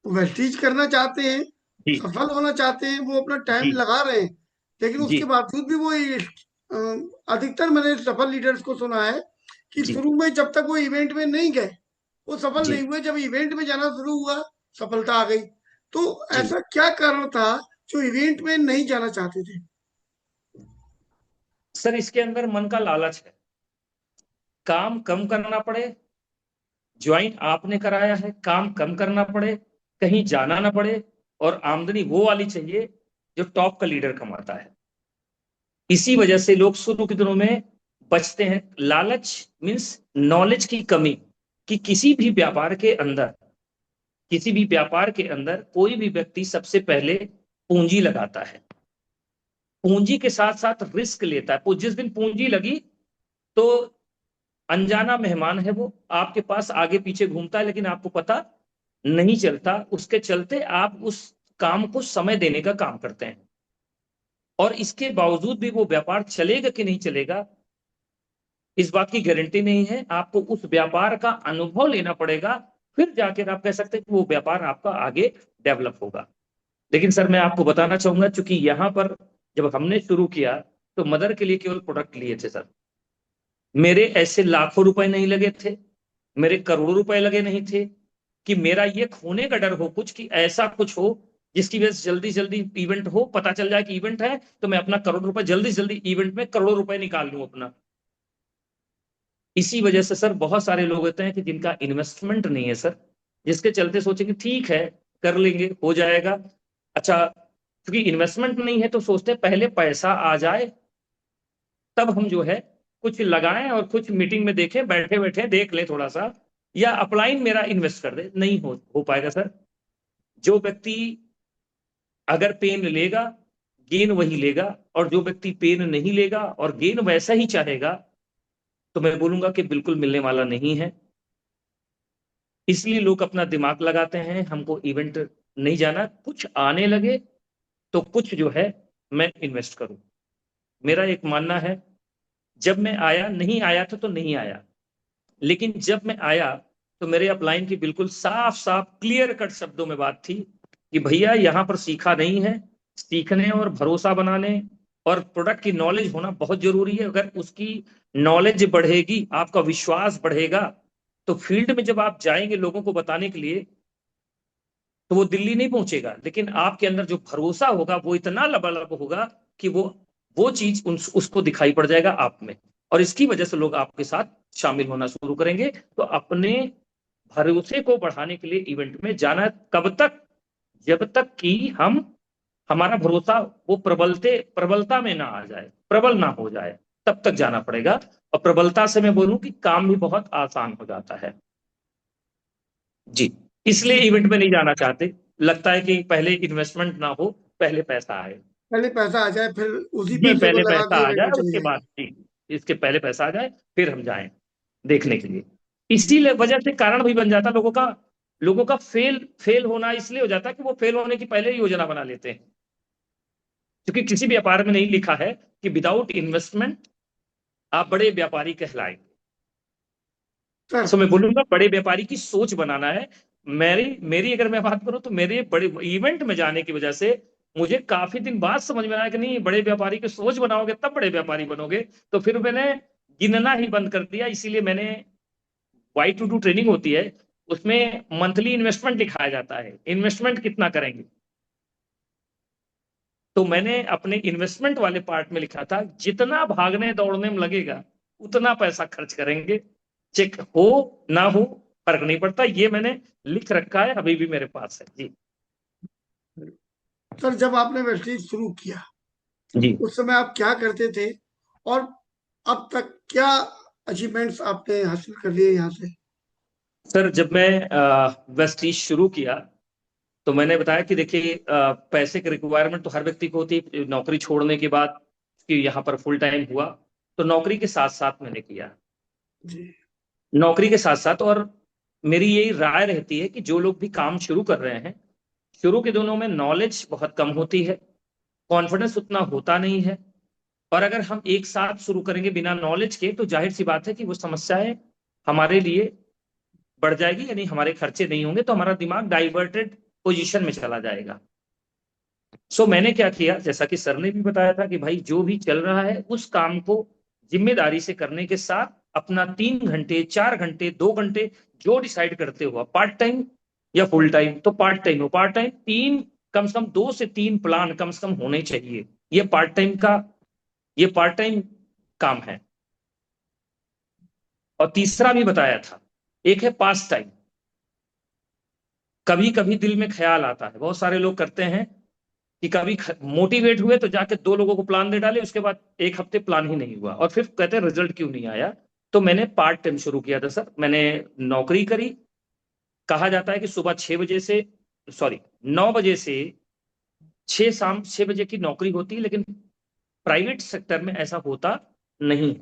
वेस्टीज करना चाहते हैं, जी सफल होना चाहते हैं, वो अपना टाइम जी लगा रहे हैं, लेकिन जी उसके बावजूद भी वो अधिकतर मैंने सफल लीडर्स को सुना है कि जी शुरू में जब तक वो इवेंट में नहीं गए, वो सफल जी नहीं हुए। जब इवेंट में जाना शुरू हुआ, सफलता आ गई। तो जी। ऐसा क्या कारण था जो इवेंट में नहीं जाना चाहते थे? सर इसके अंदर मन का लालच है, काम कम करना पड़े, ज्वाइन आपने कराया है, काम कम करना पड़े, कहीं जाना ना पड़े, और आमदनी वो वाली चाहिए जो टॉप का लीडर कमाता है। इसी वजह से लोग शुरू के दिनों में बचते हैं। लालच मीन्स नॉलेज की कमी, कि किसी भी व्यापार के अंदर कोई भी व्यक्ति सबसे पहले पूंजी लगाता है, पूंजी के साथ साथ रिस्क लेता है। जिस दिन पूंजी लगी तो अनजाना मेहमान है वो, आपके पास आगे पीछे घूमता है लेकिन आपको पता नहीं चलता। उसके चलते आप उस काम को समय देने का काम करते हैं, और इसके बावजूद भी वो व्यापार चलेगा कि नहीं चलेगा, इस बात की गारंटी नहीं है। आपको उस व्यापार का अनुभव लेना पड़ेगा, फिर जाकर आप कह सकते हैं कि वो व्यापार आपका आगे डेवलप होगा। लेकिन सर मैं आपको बताना चाहूंगा, चूंकि यहां पर जब हमने शुरू किया तो मदर के लिए केवल प्रोडक्ट लिए थे सर। मेरे ऐसे लाखों रुपए नहीं लगे थे, मेरे करोड़ों रुपए लगे नहीं थे, कि मेरा ये खोने का डर हो कुछ, कि ऐसा कुछ हो जिसकी वजह से जल्दी जल्दी इवेंट हो, पता चल जाए कि इवेंट है, तो मैं अपना करोड़ रुपए जल्दी जल्दी इवेंट में करोड़ों रुपए निकाल लूं अपना। इसी वजह से सर बहुत सारे लोग होते हैं कि जिनका इन्वेस्टमेंट नहीं है सर, जिसके चलते सोचेंगे ठीक है, कर लेंगे, हो जाएगा। अच्छा, क्योंकि इन्वेस्टमेंट नहीं है तो सोचते हैं पहले पैसा आ जाए, तब हम जो है कुछ लगाएं और कुछ मीटिंग में देखें, बैठे बैठे देख लें थोड़ा सा, या अपलाइन मेरा इन्वेस्ट कर दे। नहीं हो पाएगा सर। जो व्यक्ति अगर पेन लेगा, गेन वही लेगा, और जो व्यक्ति पेन नहीं लेगा और गेन वैसा ही चाहेगा, तो मैं बोलूंगा कि बिल्कुल मिलने वाला नहीं है। इसलिए लोग अपना दिमाग लगाते हैं, हमको इवेंट नहीं जाना, कुछ आने लगे तो कुछ जो है मैं इन्वेस्ट करूं। मेरा एक मानना है, जब मैं आया, नहीं आया था तो नहीं आया, लेकिन जब मैं आया तो मेरे अपलाइन की बिल्कुल साफ साफ क्लियर कट शब्दों में बात थी कि भैया यहां पर सीखा नहीं है, सीखने और भरोसा बनाने और प्रोडक्ट की नॉलेज होना बहुत जरूरी है। अगर उसकी नॉलेज बढ़ेगी, आपका विश्वास बढ़ेगा, तो फील्ड में जब आप जाएंगे लोगों को बताने के लिए, तो वो दिल्ली नहीं पहुंचेगा, लेकिन आपके अंदर जो भरोसा होगा वो इतना लबालब होगा कि वो चीज उसको दिखाई पड़ जाएगा आप में, और इसकी वजह से लोग आपके साथ शामिल होना शुरू करेंगे। तो अपने भरोसे को बढ़ाने के लिए इवेंट में जाना है। कब तक? जब तक कि हमारा भरोसा वो प्रबलता में ना आ जाए, प्रबल ना हो जाए, तब तक जाना पड़ेगा। और प्रबलता से मैं बोलूं कि काम भी बहुत आसान हो जाता है। जी, इसलिए जी, इवेंट में नहीं जाना चाहते। लगता है कि पहले इन्वेस्टमेंट ना हो, पहले पैसा आए। पहले पैसा आ जाए, फिर उसी जी, पैसे को पहले लगा पैसा के आ इवेंट जाए में चले उसके जाएंगे। बाद, जी, इसके पहले पैसा आ जाए फिर हम जाएं देखने के लिए। इसी वजह से कारण भी बन जाता लोगों का फेल फेल होना इसलिए हो जाता है कि वो फेल होने की पहले ही योजना बना लेते हैं, क्योंकि किसी भी व्यापार में नहीं लिखा है कि विदाउट इन्वेस्टमेंट आप बड़े व्यापारी कहलाएंगे। सर, सो मैं बोलूंगा बड़े व्यापारी की सोच बनाना है। मेरी मेरी अगर मैं बात करूं तो मेरे बड़े इवेंट में जाने की वजह से मुझे काफी दिन बाद समझ में आया कि नहीं, बड़े व्यापारी की सोच बनाओगे तब बड़े व्यापारी बनोगे। तो फिर मैंने गिनना ही बंद कर दिया। इसीलिए मैंने Y22 ट्रेनिंग होती है, उसमें मंथली इन्वेस्टमेंट दिखाया जाता है, इन्वेस्टमेंट कितना करेंगे। तो मैंने अपने इन्वेस्टमेंट वाले पार्ट में लिखा था, जितना भागने दौड़ने में लगेगा उतना पैसा खर्च करेंगे, चेक हो ना हो फर्क नहीं पड़ता। ये मैंने लिख रखा है, अभी भी मेरे पास है जी। सर जब आपने वेस्टीज शुरू किया जी उस समय आप क्या करते थे, और अब तक क्या अचीवमेंट्स आपने हासिल कर लिए यहाँ से? सर, जब मैं वेस्टीज शुरू किया तो मैंने बताया कि देखिए, पैसे की रिक्वायरमेंट तो हर व्यक्ति को होती है नौकरी छोड़ने के बाद, कि यहाँ पर फुल टाइम हुआ, तो नौकरी के साथ साथ मैंने किया, जी। नौकरी के साथ साथ। और मेरी यही राय रहती है कि जो लोग भी काम शुरू कर रहे हैं, शुरू के दिनों में नॉलेज बहुत कम होती है, कॉन्फिडेंस उतना होता नहीं है, और अगर हम एक साथ शुरू करेंगे बिना नॉलेज के, तो जाहिर सी बात है कि वो समस्याएं हमारे लिए बढ़ जाएगी, यानी हमारे खर्चे नहीं होंगे, तो हमारा दिमाग डाइवर्टेड पोजीशन में चला जाएगा। सो मैंने क्या किया, जैसा कि सर ने भी बताया था कि भाई जो भी चल रहा है उस काम को जिम्मेदारी से करने के साथ अपना 3 घंटे, 4 घंटे, 2 घंटे, जो डिसाइड करते हो, पार्ट टाइम या फुल टाइम, तो पार्ट टाइम हो, पार्ट टाइम तीन, कम से कम 2 से 3 प्लान कम से कम होने चाहिए। ये पार्ट टाइम काम है। और तीसरा भी बताया था, एक है पास टाइम, कभी कभी दिल में ख्याल आता है, बहुत सारे लोग करते हैं कि कभी मोटिवेट हुए तो जाके 2 लोगों को प्लान दे डाले, उसके बाद 1 हफ्ते प्लान ही नहीं हुआ और फिर कहते हैं रिजल्ट क्यों नहीं आया। तो मैंने पार्ट टाइम शुरू किया था सर, मैंने नौकरी करी। कहा जाता है कि सुबह 6 बजे से, सॉरी, 9 बजे से 6 शाम 6 बजे की नौकरी होती है, लेकिन प्राइवेट सेक्टर में ऐसा होता नहीं।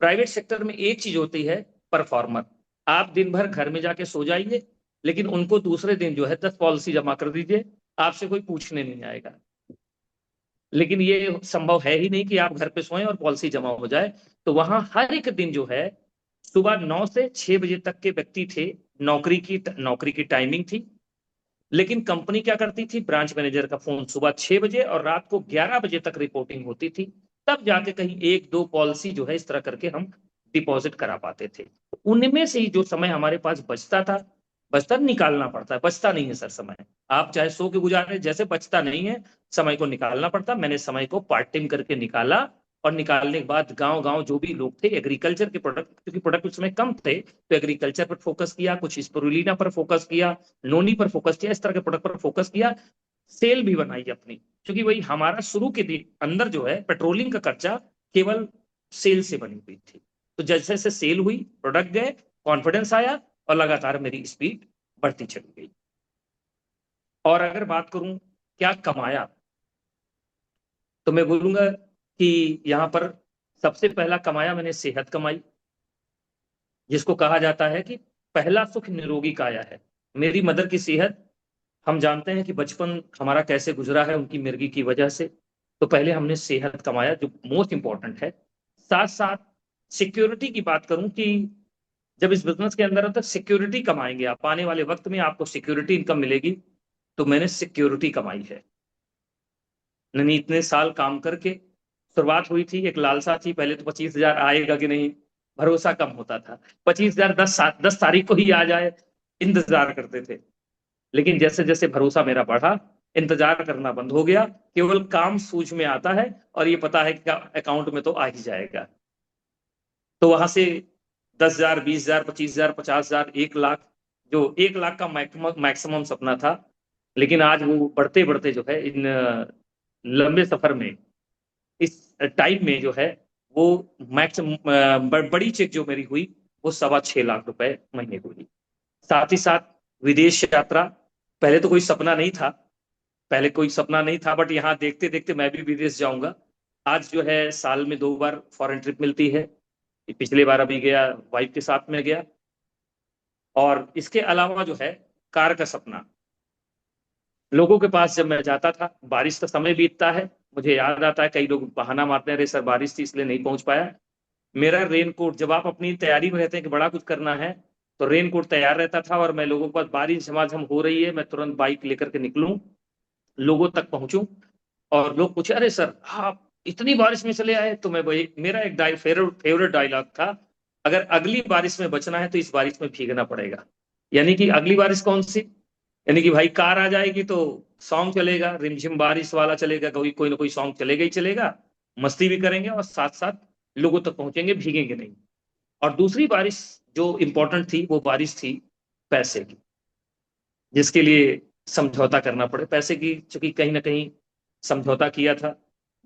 प्राइवेट सेक्टर में एक चीज होती है, परफॉर्मर। आप दिन भर घर में जाके सो जाइए, लेकिन उनको दूसरे दिन जो है 10 पॉलिसी जमा कर दीजिए, आपसे कोई पूछने नहीं आएगा। लेकिन ये संभव है ही नहीं कि आप घर पे सोएं और पॉलिसी जमा हो जाए। तो वहां हर एक दिन जो है सुबह 9 से 6 बजे तक के व्यक्ति थे, नौकरी की टाइमिंग थी। लेकिन कंपनी क्या करती थी, ब्रांच मैनेजर का फोन सुबह 6 बजे और रात को 11 बजे तक रिपोर्टिंग होती थी, तब जाके कहीं 1-2 पॉलिसी जो है इस तरह करके हम डिपॉजिट करा पाते थे। उनमें से ही जो समय हमारे पास बचता था, बचता निकालना पड़ता है, बचता नहीं है सर समय। आप चाहे सो के गुजारे, जैसे बचता नहीं है, समय को निकालना पड़ता। मैंने समय को पार्ट टाइम करके निकाला, और निकालने के बाद गांव गांव जो भी लोग थे एग्रीकल्चर के प्रोडक्ट, क्योंकि प्रोडक्ट उस समय कम थे, तो एग्रीकल्चर पर फोकस किया, कुछ स्पिरुलिना पर फोकस किया, नोनी पर फोकस किया, इस तरह के प्रोडक्ट पर फोकस किया। सेल भी बनाई अपनी, क्योंकि वही हमारा शुरू के दिन अंदर जो है पेट्रोलिंग का खर्चा केवल सेल से बनी हुई थी। तो जैसे जैसे सेल हुई, प्रोडक्ट गए, कॉन्फिडेंस आया, और लगातार मेरी स्पीड बढ़ती चली गई। और अगर बात करूं क्या कमाया, तो मैं बोलूंगा कि यहां पर सबसे पहला कमाया मैंने सेहत कमाई, जिसको कहा जाता है कि पहला सुख निरोगी काया है। मेरी मदर की सेहत, हम जानते हैं कि बचपन हमारा कैसे गुजरा है उनकी मिर्गी की वजह से। तो पहले हमने सेहत कमाया, जो मोस्ट इंपॉर्टेंट है। साथ साथ सिक्योरिटी की बात करूं कि जब इस बिजनेस के अंदर हो तो सिक्योरिटी कमाएंगे आप, आने वाले वक्त में आपको सिक्योरिटी इनकम मिलेगी। तो मैंने सिक्योरिटी कमाई है। मैंने इतने साल काम करके, शुरुआत हुई थी, एक लालसा थी पहले, तो 25,000 आएगा कि नहीं, भरोसा कम होता था। 25,000 10 तारीख को ही आ जाए, इंतजार करते थे। लेकिन जैसे जैसे भरोसा मेरा बढ़ा, इंतजार करना बंद हो गया, केवल काम सूझ में आता है और ये पता है कि अकाउंट में तो आ ही जाएगा। तो वहां से 10,000 20,000 25,000 50,000 1 लाख, जो 1 लाख का मैक्सिमम सपना था, लेकिन आज वो बढ़ते बढ़ते जो है इन लंबे सफर में, इस टाइम में जो है वो मैक्सिमम बड़ी चेक जो मेरी हुई वो 6.25 लाख रुपए महीने को हुई। साथ ही साथ विदेश यात्रा, पहले तो कोई सपना नहीं था, पहले कोई सपना नहीं था, बट यहाँ देखते देखते मैं भी विदेश जाऊंगा। आज जो है साल में 2 बार फॉरेन ट्रिप मिलती है। पिछली बार अभी गया, वाइफ के साथ में गया। और इसके अलावा जो है कार का सपना, लोगों के पास जब मैं जाता था, बारिश का समय बीतता है, मुझे याद आता है कई लोग बहाना मारते हैं, अरे सर बारिश थी इसलिए नहीं पहुंच पाया। मेरा रेनकोट, जब आप अपनी तैयारी में रहते हैं कि बड़ा कुछ करना है, तो रेनकोट तैयार रहता था, और मैं लोगों के पास, बारिश झमाझम हो रही है, मैं तुरंत बाइक लेकर के निकलूं, लोगों तक पहुंचूं, और लोग पूछे अरे सर आप इतनी बारिश में चले आए। तो मैं वही, मेरा एक फेवरेट डायलॉग था, अगर अगली बारिश में बचना है तो इस बारिश में भीगना पड़ेगा। यानी कि अगली बारिश कौन सी, यानी कि भाई कार आ जाएगी तो सॉन्ग चलेगा, रिमझिम बारिश वाला चलेगा, कोई कोई ना कोई सॉन्ग चलेगा ही चलेगा, मस्ती भी करेंगे और साथ साथ लोगों तक पहुंचेंगे, भीगेंगे नहीं। और दूसरी बारिश जो इंपॉर्टेंट थी, वो बारिश थी पैसे की, जिसके लिए समझौता करना पड़े पैसे की, चूंकि कहीं ना कहीं समझौता किया था।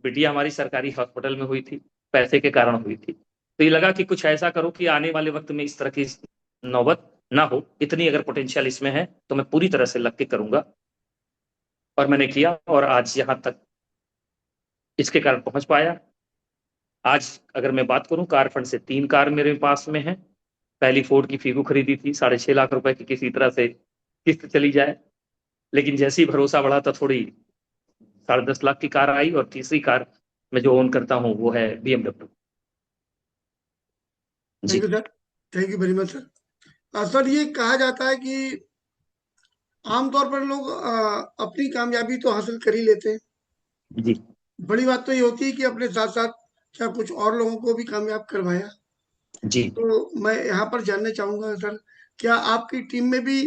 बिटिया हमारी सरकारी हॉस्पिटल में हुई थी, पैसे के कारण हुई थी। तो ये लगा कि कुछ ऐसा करो कि आने वाले वक्त में इस तरह की नौबत ना हो। इतनी अगर पोटेंशियल इसमें है तो मैं पूरी तरह से लग के करूंगा, और मैंने किया, और आज यहां तक इसके कारण पहुंच पाया। आज अगर मैं बात करूं, कार फंड से 3 कार मेरे पास में है। पहली फोर्ड की फीगो खरीदी थी 6.5 लाख रुपए की, किसी तरह से किस्त चली जाए। लेकिन जैसे ही भरोसा बढ़ा था, थोड़ी 10.5 लाख की कार आई, और तीसरी कार मैं जो ओन करता हूँ वो है BMW। Thank ji. You sir, thank you very much sir. Sir ये कहा जाता है कि आमतौर पर लोग अपनी कामयाबी तो हासिल कर ही लेते हैं, जी। बड़ी बात तो ये होती है कि अपने साथ साथ क्या कुछ और लोगों को भी कामयाब करवाया। जी। तो मैं यहाँ पर जानना चाहूंगा सर, क्या आपकी टीम में भी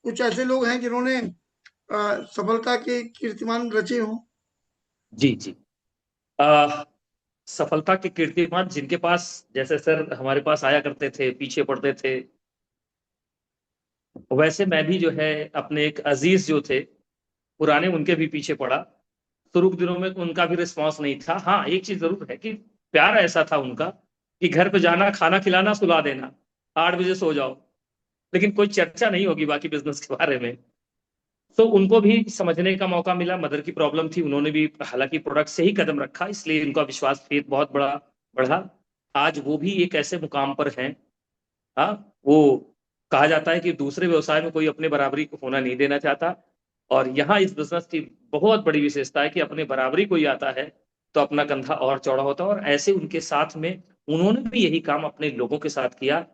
कुछ ऐसे लोग हैं जिन्होंने सफलता के कीर्तिमान रचे हों? जी। जी। आ, सफलता के कीर्तिमान जिनके पास, जैसे सर हमारे पास आया करते थे, पीछे पड़ते थे, वैसे मैं भी जो है अपने एक अजीज जो थे पुराने, उनके भी पीछे पड़ा। शुरू के दिनों में उनका भी रिस्पांस नहीं था। हाँ, एक चीज जरूर है कि प्यार ऐसा था उनका कि घर पे जाना, खाना खिलाना, सुला देना, 8 बजे सो जाओ, लेकिन कोई चर्चा नहीं होगी बाकी बिजनेस के बारे में। तो उनको भी समझने का मौका मिला, मदर की प्रॉब्लम थी, उन्होंने भी हालांकि प्रोडक्ट से ही कदम रखा, इसलिए उनका विश्वास फेथ बहुत बड़ा बढ़ा। आज वो भी एक ऐसे मुकाम पर हैं। हाँ, वो कहा जाता है कि दूसरे व्यवसाय में कोई अपने बराबरी को होना नहीं देना चाहता, और यहाँ इस बिजनेस की बहुत बड़ी विशेषता है कि अपने बराबरी कोई आता है तो अपना कंधा और चौड़ा होता है। और ऐसे उनके साथ में उन्होंने भी यही काम अपने लोगों के साथ किया।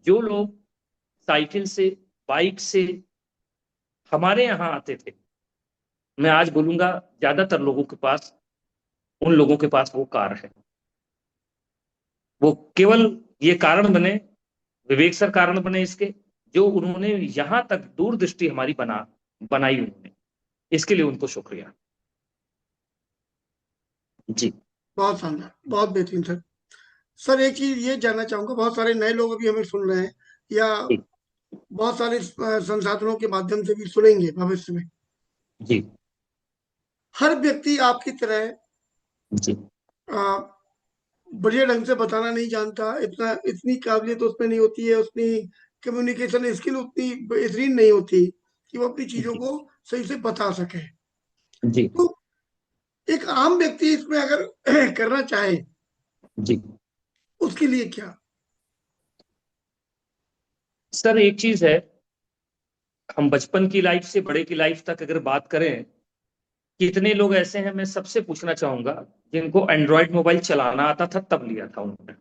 जो लोग साइकिल से, बाइक से हमारे यहाँ आते थे, मैं आज बोलूंगा ज्यादातर लोगों के पास, उन लोगों के पास वो कार है। वो केवल ये कारण बने, विवेक सर कारण बने इसके, जो उन्होंने यहां तक दूरदृष्टि हमारी बनाई उन्होंने, इसके लिए उनको शुक्रिया। जी। बहुत शानदार, बहुत बेहतरीन सर। सर एक चीज ये जानना चाहूंगा, बहुत सारे नए लोग अभी हमें सुन रहे हैं, या जी। बहुत सारे संसाधनों के माध्यम से भी सुनेंगे भविष्य में। जी। हर व्यक्ति आपकी तरह जी। अ, बढ़िया ढंग से बताना नहीं जानता, इतना इतनी काबिलियत उसमें नहीं होती है, उतनी कम्युनिकेशन स्किल उतनी बेहतरीन नहीं होती कि वो अपनी चीजों जी। को सही से बता सके। जी। तो एक आम व्यक्ति इसमें अगर करना चाहे, जी। उसके लिए क्या? सर एक चीज है, हम बचपन की लाइफ से बड़े की लाइफ तक अगर बात करें, कितने लोग ऐसे हैं, मैं सबसे पूछना चाहूंगा, जिनको एंड्रॉयड मोबाइल चलाना आता था तब लिया था उन्होंने।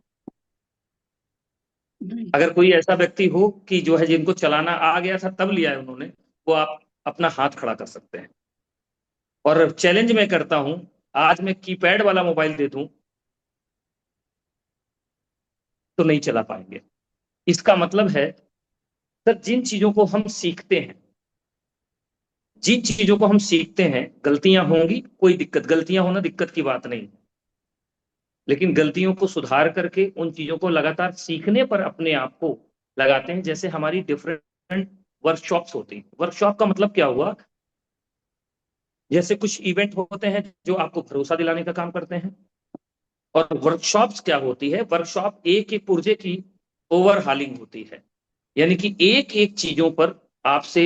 नहीं। अगर कोई ऐसा व्यक्ति हो कि जो है जिनको चलाना आ गया था तब लिया है उन्होंने, वो आप अपना हाथ खड़ा कर सकते हैं। और चैलेंज मैं करता हूं, आज मैं कीपैड वाला मोबाइल दे दूं तो नहीं चला पाएंगे। इसका मतलब है, सर जिन चीजों को हम सीखते हैं, जिन चीजों को हम सीखते हैं, गलतियां होंगी, कोई दिक्कत, गलतियां होना दिक्कत की बात नहीं, लेकिन गलतियों को सुधार करके उन चीजों को लगातार सीखने पर अपने आप को लगाते हैं। जैसे हमारी डिफरेंट वर्कशॉप्स होती हैं। वर्कशॉप का मतलब क्या हुआ, जैसे कुछ इवेंट होते हैं जो आपको भरोसा दिलाने का काम करते हैं, और वर्कशॉप्स क्या होती है, वर्कशॉप एक एक पुर्जे की ओवरहालिंग होती है। यानी कि एक एक चीजों पर आपसे,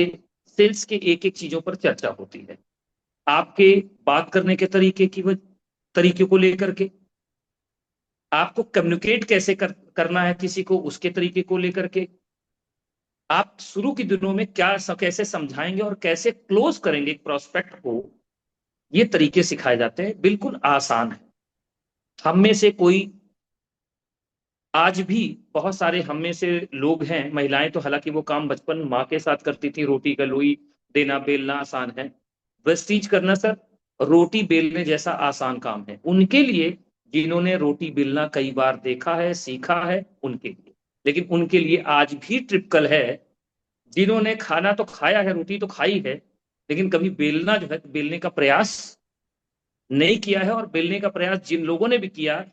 सेल्स के एक एक चीजों पर चर्चा होती है, आपके बात करने के तरीके को लेकर के, आपको कम्युनिकेट कैसे करना है किसी को, उसके तरीके को लेकर के, आप शुरू के दिनों में कैसे समझाएंगे और कैसे क्लोज करेंगे एक प्रोस्पेक्ट को, ये तरीके सिखाए जाते हैं। बिल्कुल आसान है। हम में से कोई, आज भी बहुत सारे हम में से लोग हैं, महिलाएं तो हालांकि वो काम बचपन माँ के साथ करती थी, रोटी का लोई देना बेलना आसान है। वेस्टीज करना सर, रोटी बेलने जैसा आसान काम है उनके लिए, जिन्होंने रोटी बेलना कई बार देखा है, सीखा है, उनके लिए। लेकिन उनके लिए आज भी ट्रिपकल है, जिन्होंने खाना तो खाया है, रोटी तो खाई है, लेकिन कभी बेलना जो है, बेलने का प्रयास नहीं किया है। और बेलने का प्रयास जिन लोगों ने भी किया,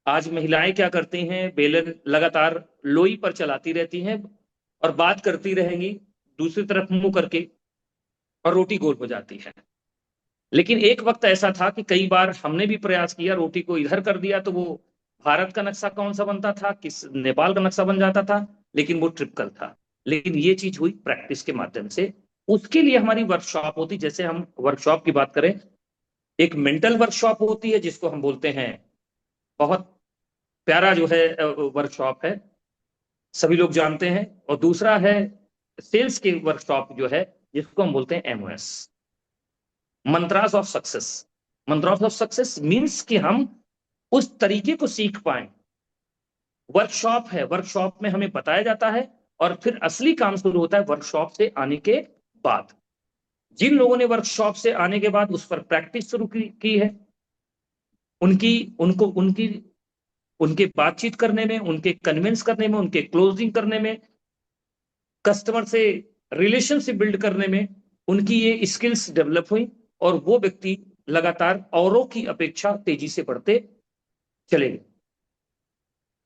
आज महिलाएं क्या करती हैं, बेलन लगातार लोई पर चलाती रहती हैं और बात करती रहेंगी दूसरी तरफ मुंह करके, और रोटी गोल हो जाती है। लेकिन एक वक्त ऐसा था कि कई बार हमने भी प्रयास किया, रोटी को इधर कर दिया तो वो भारत का नक्शा कौन सा बनता था, किस नेपाल का नक्शा बन जाता था, लेकिन वो ट्रिपकल था। लेकिन ये चीज हुई प्रैक्टिस के माध्यम से। उसके लिए हमारी वर्कशॉप होती, जैसे हम वर्कशॉप की बात करें, एक मेंटल वर्कशॉप होती है जिसको हम बोलते हैं, बहुत प्यारा जो है वर्कशॉप है, सभी लोग जानते हैं। और दूसरा है सेल्स की वर्कशॉप जो है, जिसको हम बोलते हैं MOS, mantras of success. Mantras of success means कि हम उस तरीके को सीख पाए। वर्कशॉप है, वर्कशॉप में हमें बताया जाता है, और फिर असली काम शुरू होता है वर्कशॉप से आने के बाद। जिन लोगों ने वर्कशॉप से आने के बाद उस पर प्रैक्टिस शुरू की है, उनकी उनको उनकी उनके बातचीत करने में, उनके कन्विंस करने में, उनके क्लोजिंग करने में, कस्टमर से रिलेशनशिप बिल्ड करने में, उनकी ये स्किल्स डेवलप हुई, और वो व्यक्ति लगातार औरों की अपेक्षा तेजी से बढ़ते चले गए।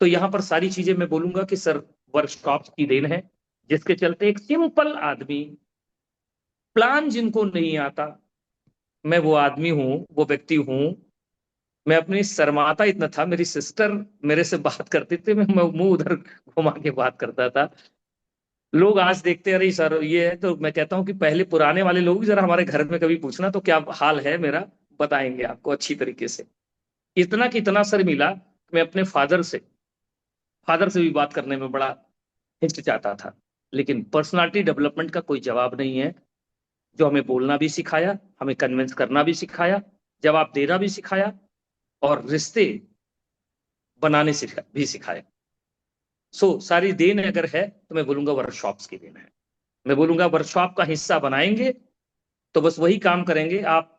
तो यहां पर सारी चीजें मैं बोलूंगा कि सर वर्कशॉप की देन है। जिसके चलते एक सिंपल आदमी, प्लान जिनको नहीं आता, मैं वो आदमी हूं, वो व्यक्ति हूं। मैं अपनी शर्माता इतना था, मेरी सिस्टर मेरे से बात करती थी, मैं मुंह उधर घुमा के बात करता था। लोग आज देखते हैं, अरे सर ये है, तो मैं कहता हूँ कि पहले पुराने वाले लोग जरा हमारे घर में कभी पूछना तो क्या हाल है मेरा, बताएंगे आपको अच्छी तरीके से। इतना कि इतना सर मिला, मैं अपने फादर से भी बात करने में बड़ा हिचकिचाता था। लेकिन पर्सनालिटी डेवलपमेंट का कोई जवाब नहीं है, जो हमें बोलना भी सिखाया, हमें कन्विंस करना भी सिखाया, जवाब देना भी सिखाया, और रिश्ते बनाने भी सिखाया। सारी देन अगर है तो मैं बोलूंगा वर्कशॉप्स की देन है। मैं बोलूंगा वर्कशॉप का हिस्सा बनाएंगे तो बस वही काम करेंगे आप।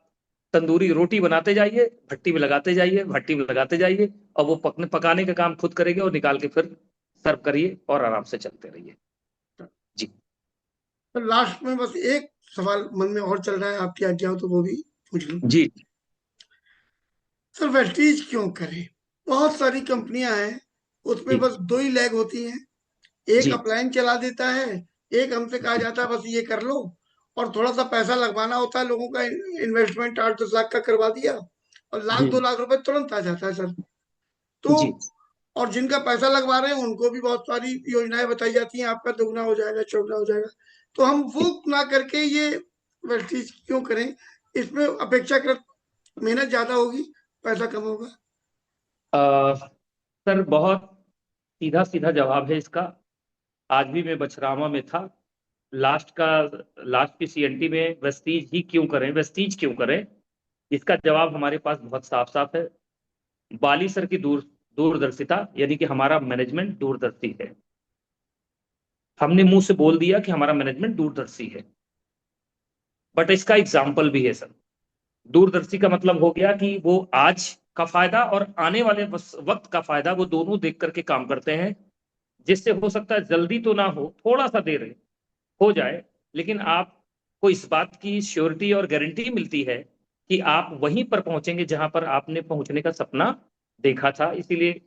तंदूरी रोटी बनाते जाइए, भट्टी में लगाते जाइए, भट्टी में लगाते जाइए, और वो पकाने का काम खुद करेंगे, और निकाल के फिर सर्व करिए और आराम से चलते रहिए। जी। तो लास्ट में बस एक सवाल मन में और चल रहा है, आपकी आज्ञा हो तो वो भी पूछ लूं। जी। सर वेस्टीज क्यों करें? बहुत सारी कंपनियां हैं, उसमें जी। बस दो ही लैग होती हैं। एक जी। अपलाइन चला देता है, एक हमसे कहा जाता है बस ये कर लो, और थोड़ा सा पैसा लगवाना होता है लोगों का, इन्वेस्टमेंट 8-10 लाख का करवा दिया और लाख जी। 2 लाख रुपए तुरंत आ जाता है सर। तो जी। और जिनका पैसा लगवा रहे हैं उनको भी बहुत सारी योजनाएं बताई जाती हैं, आपका दुगना हो जाएगा, चौगुना हो जाएगा। तो हम वो ना करके ये वेस्टीज क्यों करें? इसमें अपेक्षाकृत मेहनत ज्यादा होगी, पैसा कम होगा। सर बहुत सीधा सीधा जवाब है इसका। आज भी मैं बछरावा में था, लास्ट का लास्ट की सीएनटी में, वेस्टीज ही क्यों करें, वेस्टीज क्यों करें, इसका जवाब हमारे पास बहुत साफ साफ है। बाली सर की दूरदर्शिता, यानी कि हमारा मैनेजमेंट दूरदर्शी है। हमने मुंह से बोल दिया कि हमारा मैनेजमेंट दूरदर्शी है, बट इसका एग्जाम्पल भी है सर। दूरदर्शी का मतलब हो गया कि वो आज का फायदा और आने वाले वक्त का फायदा, वो दोनों देख करके काम करते हैं। जिससे हो सकता है जल्दी तो ना हो, थोड़ा सा देर हो जाए, लेकिन आपको इस बात की श्योरिटी और गारंटी मिलती है कि आप वहीं पर पहुंचेंगे जहां पर आपने पहुंचने का सपना देखा था। इसीलिए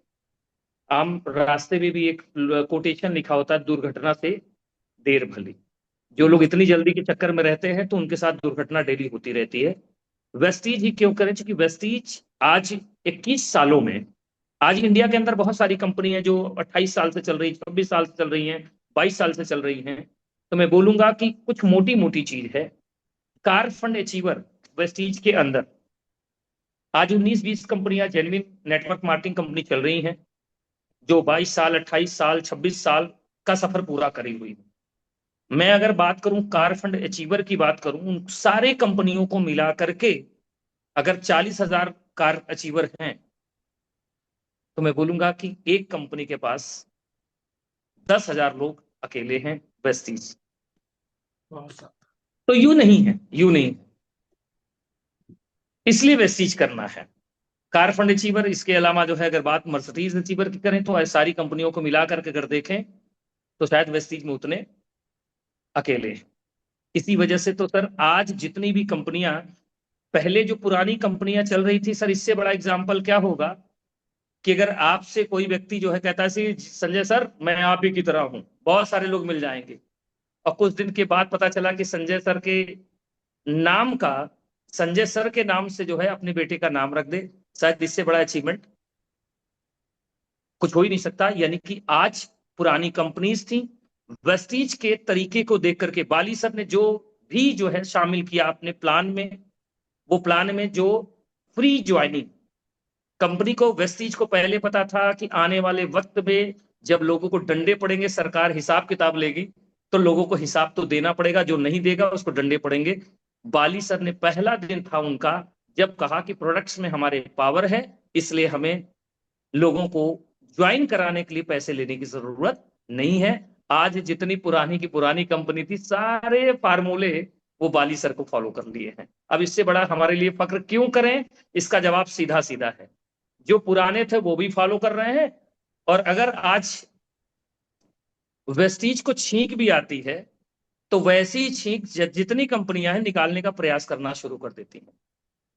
आम रास्ते में भी एक कोटेशन लिखा होता है, दुर्घटना से देर भली। जो लोग इतनी जल्दी के चक्कर में रहते हैं तो उनके साथ दुर्घटना डेली होती रहती है। वेस्टीज ही क्यों करें? क्योंकि वेस्टीज आज 21 सालों में, आज इंडिया के अंदर बहुत सारी कंपनी है जो 28 साल से चल रही, 26 साल से चल रही हैं, 22 साल से चल रही हैं। तो मैं बोलूंगा कि कुछ मोटी मोटी चीज है। कार फंड अचीवर वेस्टीज के अंदर आज 19-20 कंपनियां जेन्युइन नेटवर्क मार्केटिंग कंपनी चल रही हैं, जो 22 साल, 28 साल, 26 साल का सफर पूरा करी हुई है। मैं अगर बात करूं कार फंड अचीवर की बात करूं, उन सारे कंपनियों को मिला करके अगर 40,000 कार अचीवर हैं, तो मैं बोलूंगा कि एक कंपनी के पास 10,000 लोग अकेले हैं वेस्टीज। तो यू नहीं है, यू नहीं है। इसलिए वेस्टीज करना है। कार फंड अचीवर, इसके अलावा जो है अगर बात मर्सिडीज अचीवर की करें, तो सारी कंपनियों को मिला करके अगर देखें तो शायद वेस्टीज में उतने अकेले हैं। इसी वजह से तो सर आज जितनी भी कंपनियां, पहले जो पुरानी कंपनियां चल रही थी सर, इससे बड़ा एग्जाम्पल क्या होगा कि अगर आपसे कोई व्यक्ति जो है कहता है संजय सर मैं आप ही की तरह हूं, बहुत सारे लोग मिल जाएंगे, और कुछ दिन के बाद पता चला कि संजय सर के नाम का, संजय सर के नाम से जो है अपने बेटे का नाम रख दे, शायद इससे बड़ा अचीवमेंट कुछ हो ही नहीं सकता। यानी कि आज पुरानी कंपनीज थी, वेस्टीज के तरीके को देख करके बाली सर ने जो भी जो है शामिल किया अपने प्लान में, वो प्लान में जो फ्री ज्वाइनिंग, कंपनी को, वेस्टीज को पहले पता था कि आने वाले वक्त में जब लोगों को डंडे पड़ेंगे, सरकार हिसाब किताब लेगी, तो लोगों को हिसाब तो देना पड़ेगा, जो नहीं देगा उसको डंडे पड़ेंगे। बाली सर ने पहला दिन था उनका जब कहा कि प्रोडक्ट्स में हमारे पावर है, इसलिए हमें लोगों को ज्वाइन कराने के लिए पैसे लेने की जरूरत नहीं है। आज जितनी पुरानी की पुरानी कंपनी थी, सारे फार्मूले वो बाली सर को फॉलो कर लिए हैं। अब इससे बड़ा हमारे लिए फक्र क्यों करें? इसका जवाब सीधा सीधा है, जो पुराने थे वो भी फॉलो कर रहे हैं, और अगर आज वेस्टीज को छींक भी आती है तो वैसी ही छींक जितनी कंपनियां हैं निकालने का प्रयास करना शुरू कर देती हैं।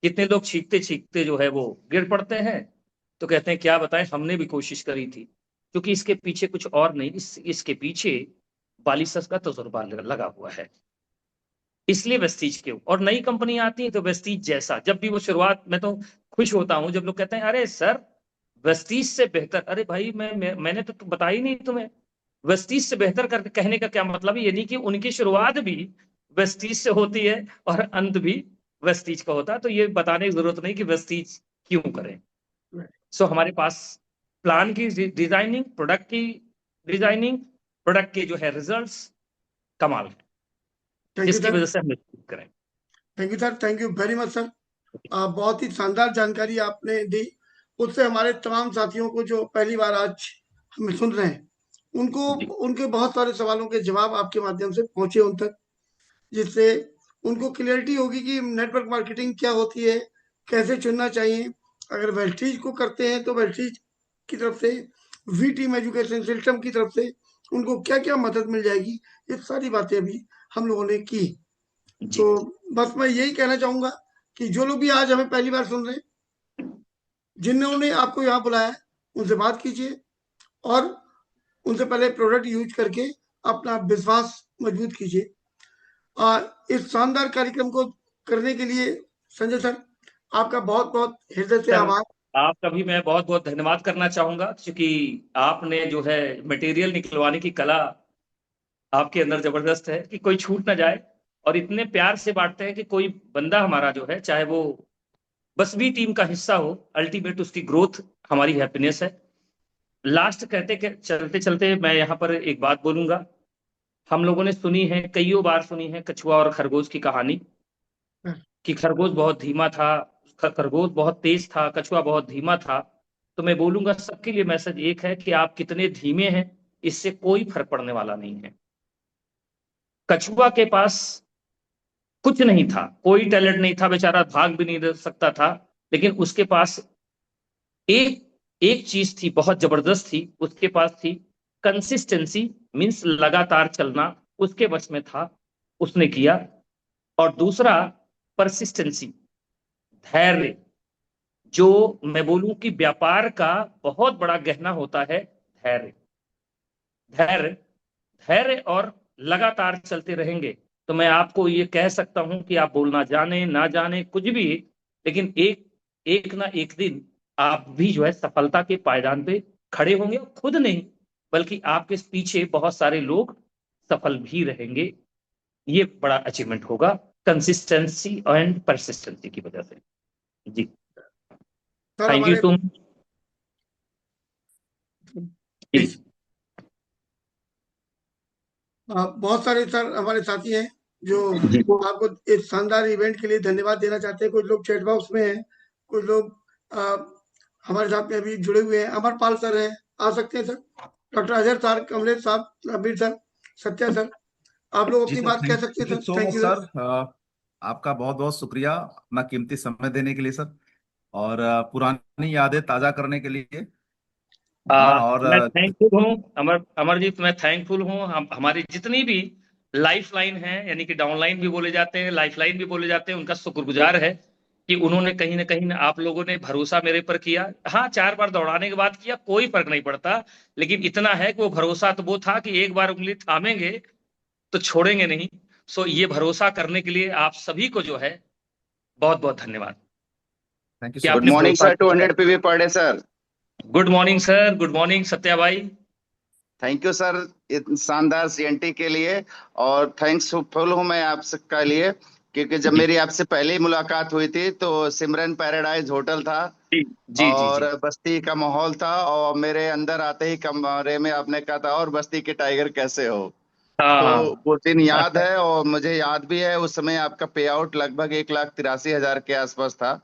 कितने लोग छींकते छींकते जो है वो गिर पड़ते हैं, तो कहते हैं क्या बताएं, हमने भी कोशिश करी थी। क्योंकि इसके पीछे कुछ और नहीं, इसके पीछे 42 का तजुर्बा लगा हुआ है, इसलिए वेस्टीज के। और नई कंपनी आती है तो वेस्टीज जैसा, जब भी वो शुरुआत, मैं तो खुश होता हूं जब लोग कहते हैं अरे सर वेस्टीज से बेहतर। अरे भाई मैंने तो बताया ही नहीं तुम्हें। वेस्टीज से बेहतर कर कहने का क्या मतलब है, यानी कि उनकी शुरुआत भी वेस्टीज से होती है और अंत भी वेस्टीज का होता है। तो ये बताने की जरूरत नहीं कि वेस्टीज क्यों करें। सो हमारे पास प्लान की डिजाइनिंग, प्रोडक्ट की डिजाइनिंग, प्रोडक्ट के जो है रिजल्ट्स कमाल है, थैंक यू जिसकी सर। वजह से हम करें। Thank you sir, thank you very much sir. बहुत ही शानदार जानकारी आपने दी। उससे हमारे तमाम साथियों को जो पहली बार आज हमें सुन रहे हैं, उनको जी उनके बहुत सारे सवालों के जवाब आपके माध्यम से पहुंचे उन तक, जिससे उनको क्लियरिटी होगी कि नेटवर्क मार्केटिंग क्या होती है, कैसे चुनना चाहिए। अगर वेस्टीज को करते हैं तो वेस्टीज की तरफ से, वी टीम एजुकेशन सिस्टम की तरफ से उनको क्या क्या मदद मिल जाएगी, ये सारी बातें भी हम लोगों ने की। तो जी बस मैं यही कहना चाहूंगा कि जो लोग भी आज हमें पहली बार सुन रहे हैं, जिन्होंने आपको यहाँ बुलाया है, उनसे बात कीजिए और उनसे पहले प्रोडक्ट यूज करके अपना विश्वास मजबूत कीजिए। इस शानदार कार्यक्रम को करने के लिए संजय सर, आपका बहुत बहुत हृदय से सर, आभार। आपका भी मैं बहुत बहुत धन्यवाद करना चाहूंगा, क्योंकि आपने जो है मटेरियल निकलवाने की कला आपके अंदर जबरदस्त है कि कोई छूट ना जाए। और इतने प्यार से बांटते हैं कि कोई बंदा हमारा जो है, चाहे वो बस भी टीम का हिस्सा हो, अल्टीमेट उसकी ग्रोथ हमारी हैप्पीनेस है। लास्ट चलते चलते मैं यहाँ पर एक बात बोलूंगा। हम लोगों ने सुनी है, कईयों बार सुनी है, कछुआ और खरगोश की कहानी, कि खरगोश बहुत धीमा था, खरगोश बहुत तेज था, कछुआ बहुत धीमा था। तो मैं बोलूंगा सबके लिए मैसेज एक है कि आप कितने धीमे हैं, इससे कोई फर्क पड़ने वाला नहीं है। कछुआ के पास कुछ नहीं था, कोई टैलेंट नहीं था, बेचारा भाग भी नहीं सकता था, लेकिन उसके पास एक एक चीज थी, बहुत जबरदस्त थी, उसके पास थी कंसिस्टेंसी, मीन्स लगातार चलना, उसके बस में था, उसने किया। और दूसरा परसिस्टेंसी, धैर्य। जो मैं बोलूं कि व्यापार का बहुत बड़ा गहना होता है धैर्य। धैर्य धैर्य और लगातार चलते रहेंगे तो मैं आपको ये कह सकता हूं कि आप बोलना जाने ना जाने कुछ भी, लेकिन एक एक ना एक दिन आप भी जो है सफलता के पायदान पे खड़े होंगे। खुद नहीं, बल्कि आपके पीछे बहुत सारे लोग सफल भी रहेंगे। ये बड़ा अचीवमेंट होगा कंसिस्टेंसी एंड परसिस्टेंसी की वजह से। जी, सर थैंक यू हमारे सो मच। जी बहुत सारे सर हमारे साथी हैं जो जी आपको इस शानदार इवेंट के लिए धन्यवाद देना चाहते हैं। कुछ लोग चैट बॉक्स में हैं, कुछ लोग अ, हमारे साथ में अभी जुड़े हुए हैं। अमरपाल सर हैं, आ सकते हैं sir. Doctor Azhar sir, Kamlesh साहब, नबीर सर, सत्या सर, आप लोग जी अपनी सर, बात कह थैंक सकते हैं you sir. So thank much you sir. Sir. आपका बहुत बहुत शुक्रिया अपना कीमती समय देने के लिए सर, और पुरानी यादें ताजा करने के लिए। हाँ, और मैं थैंकफुल हूँ अमरजीत, मैं थैंकफुल हूँ। हमारी जितनी भी लाइफ लाइन है, यानी कि डाउनलाइन भी बोले जाते हैं, लाइफ लाइन भी बोले जाते हैं, उनका शुक्रगुजार है कि उन्होंने कहीं ना कहीं आप लोगों ने भरोसा मेरे पर किया। हाँ, 4 बार दौड़ाने के बाद किया, कोई फर्क नहीं पड़ता, लेकिन इतना है कि वो भरोसा तो वो था कि एक बार उंगली थामेंगे तो छोड़ेंगे नहीं। सो ये भरोसा करने के लिए आप सभी को जो है बहुत बहुत धन्यवाद थैंक यू कि सो गुड आपने मच। मॉर्निंग भरोसा सर, किया है। 200 PV per day sir. Good morning sir, good morning Satya भाई। थैंक यू सर, इतनी शानदार सीएनटी के लिए। और थैंक्स फुल हूँ मैं आप सबका लिए, क्योंकि जब जी मेरी आपसे पहली मुलाकात हुई थी तो सिमरन पैराडाइज होटल था जी जी जी और जी। बस्ती का माहौल था, और मेरे अंदर आते ही कमरे में आपने कहा था और बस्ती के टाइगर कैसे हो। हाँ तो हाँ। वो दिन याद है, और मुझे याद भी है उस समय आपका पे आउट लगभग 1,83,000 के आसपास था,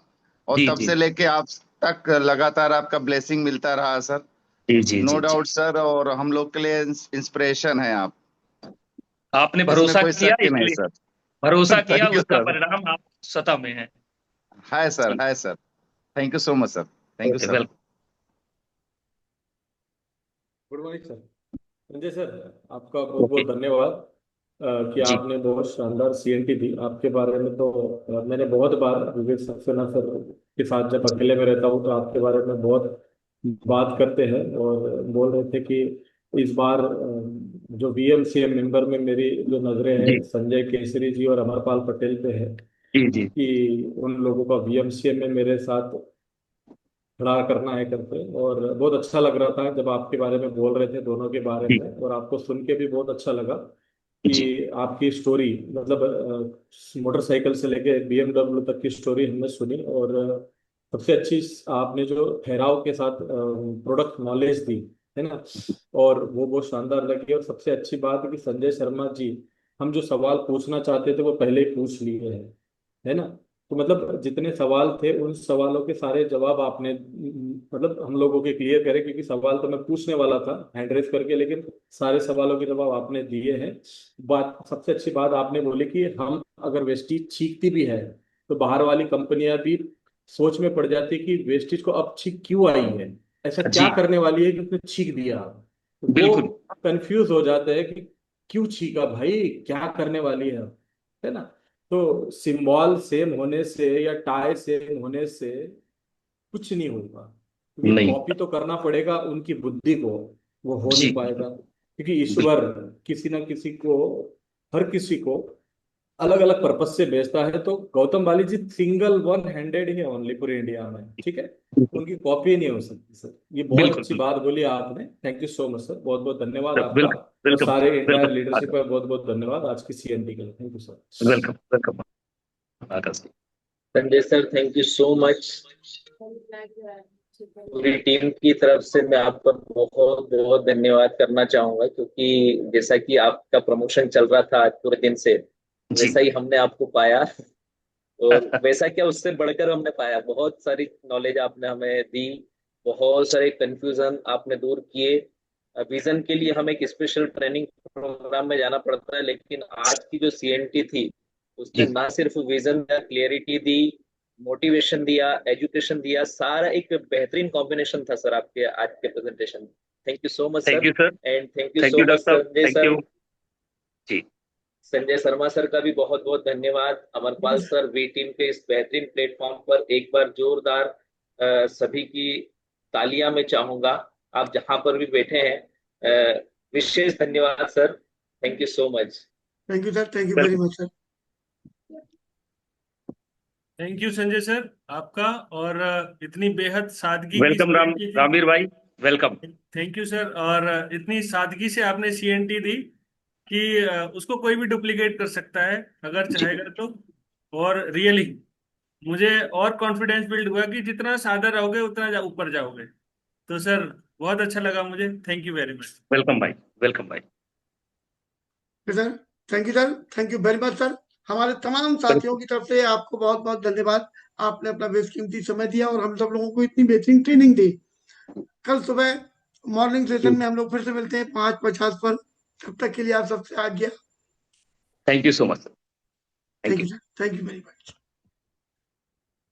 और जी तब जी से लेके आप तक लगातार आपका ब्लेसिंग मिलता रहा सर। जी जी नो जी जी। डाउट सर, और हम लोग के लिए इंस्पिरेशन है आप, आपने इसमें भरोसा कोई किया, शक ही नहीं इसलिए सर। भरोसा किया, थैंक यू उसका सर। परिणाम आप सतह में है। हाय सर, जी, hi sir. Thank you so much sir. Thank you okay, sir. Welcome. Good morning sir. Sanjay sir, आपका बहुत ओके। बहुत धन्यवाद कि जी आपने बहुत शानदार सीएनटी दी। आपके बारे में तो मैंने बहुत बार विवेक सक्सेना सर के साथ जब अकेले में रहता हूँ तो आपके बारे में बहुत बात करते हैं, और बोल रहे थे कि इस बार जो VMCM मेंबर में मेरी जो नजरें जी हैं संजय केसरी जी और अमरपाल पटेल पे है जी जी कि उन लोगों का VMCM में मेरे साथ खड़ा करना है करके। और बहुत अच्छा लग रहा था जब आपके बारे में बोल रहे थे, दोनों के बारे जी में, और आपको सुन के भी बहुत अच्छा लगा जी कि आपकी स्टोरी, मतलब मोटरसाइकिल से लेके BMW तक की स्टोरी हमने सुनी। और सबसे अच्छी आपने जो ठहराव के साथ प्रोडक्ट नॉलेज दी है ना, और वो बहुत शानदार लगी। और सबसे अच्छी बात है कि संजय शर्मा जी, हम जो सवाल पूछना चाहते थे वो पहले ही पूछ लिए हैं, है ना। तो मतलब जितने सवाल थे उन सवालों के सारे जवाब आपने मतलब हम लोगों के क्लियर करे, क्योंकि सवाल तो मैं पूछने वाला था हैंड रेस करके, लेकिन सारे सवालों के जवाब आपने दिए हैं। बात, सबसे अच्छी बात आपने बोली कि हम अगर वेस्टीज छींकती भी है तो बाहर वाली कंपनियां भी सोच में पड़ जाती कि वेस्टीज को अब छींक क्यों आई है, ऐसा क्या जी करने वाली है कि उसने छींक दिया। तो वो बिल्कुल कंफ्यूज हो जाते हैं कि क्यों छींका भाई, क्या करने वाली है ना। तो सिंबल सेम होने से या टाई सेम होने से कुछ नहीं होगा, क्योंकि नहीं कॉपी तो करना पड़ेगा उनकी बुद्धि को, वो हो जी नहीं पाएगा, क्योंकि ईश्वर बिल्कुल किसी ना किसी को, हर किसी को अलग अलग पर्पज से भेजता है। तो गौतम बाली जी सिंगल वन हैंडेड ही ओनली पूरे इंडिया में, ठीक है, बिल्कुल उनकी कॉपी नहीं हो सकती सर। ये बहुत बिल्कुल अच्छी बिल्कुल बात बोली आपने, thank you so much sir, बहुत बहुत धन्यवाद आपका। वेलकम और वेलकम सारे इंटायर लीडरशिप वेलकम का बहुत बहुत धन्यवाद आज की CNT के लिए, thank you sir. Welcome welcome Akash ji. Sanjay sir, thank you so much. पूरी टीम की तरफ से मैं आपका बहुत बहुत धन्यवाद करना चाहूंगा, क्योंकि जैसा कि आपका प्रमोशन चल रहा था आज पूरे दिन से, जी वैसा ही हमने आपको पाया। और वैसा क्या, उससे बढ़कर हमने पाया। बहुत सारी नॉलेज आपने हमें दी, बहुत सारे कंफ्यूजन आपने दूर किए। विजन के लिए हमें एक स्पेशल ट्रेनिंग प्रोग्राम में जाना पड़ता है, लेकिन आज की जो CNT थी उसने जी ना सिर्फ विजन दिया, क्लियरिटी दी, मोटिवेशन दिया, एजुकेशन दिया, सारा एक बेहतरीन कॉम्बिनेशन था सर आपके आज के प्रेजेंटेशन में। Thank you so much thank sir. You sir and thank you thank so you much doctor साहब संजय थैंक सर। यू जी संजय शर्मा सर का भी बहुत बहुत धन्यवाद। अमरपाल सर, वी टीम के इस बेहतरीन प्लेटफॉर्म पर एक बार जोरदार सभी की तालियां मैं चाहूंगा, आप जहां पर भी बैठे हैं। विशेष धन्यवाद sir, thank you so much. Thank you sir, thank you very welcome much sir. Thank you Sanjay sir आपका। और इतनी बेहद सादगी की वेलकम CNT थी। रामवीर भाई वेलकम थैंक यू सर। और इतनी सादगी से आपने CNT दी कि उसको कोई भी डुप्लीकेट कर सकता है अगर जी चाहेगा तो। और रियली मुझे और कॉन्फिडेंस बिल्ड हुआ कि जितना सादा रहोगे उतना ऊपर जाओगे। तो सर बहुत अच्छा लगा मुझे, thank you very much. Welcome भाई sir thank you sir, thank you very much sir. हमारे तमाम साथियों की तरफ से आपको बहुत बहुत धन्यवाद। आपने अपना बेशकीमती समय दिया और हम सब लोगों को इतनी बेहतरीन ट्रेनिंग दी। कल सुबह मॉर्निंग सेशन में हम लोग फिर से मिलते हैं 5:50 पर। तब तक के लिए आप सबसे आज्ञा। Thank you so much thank thank you you sir, thank you very much.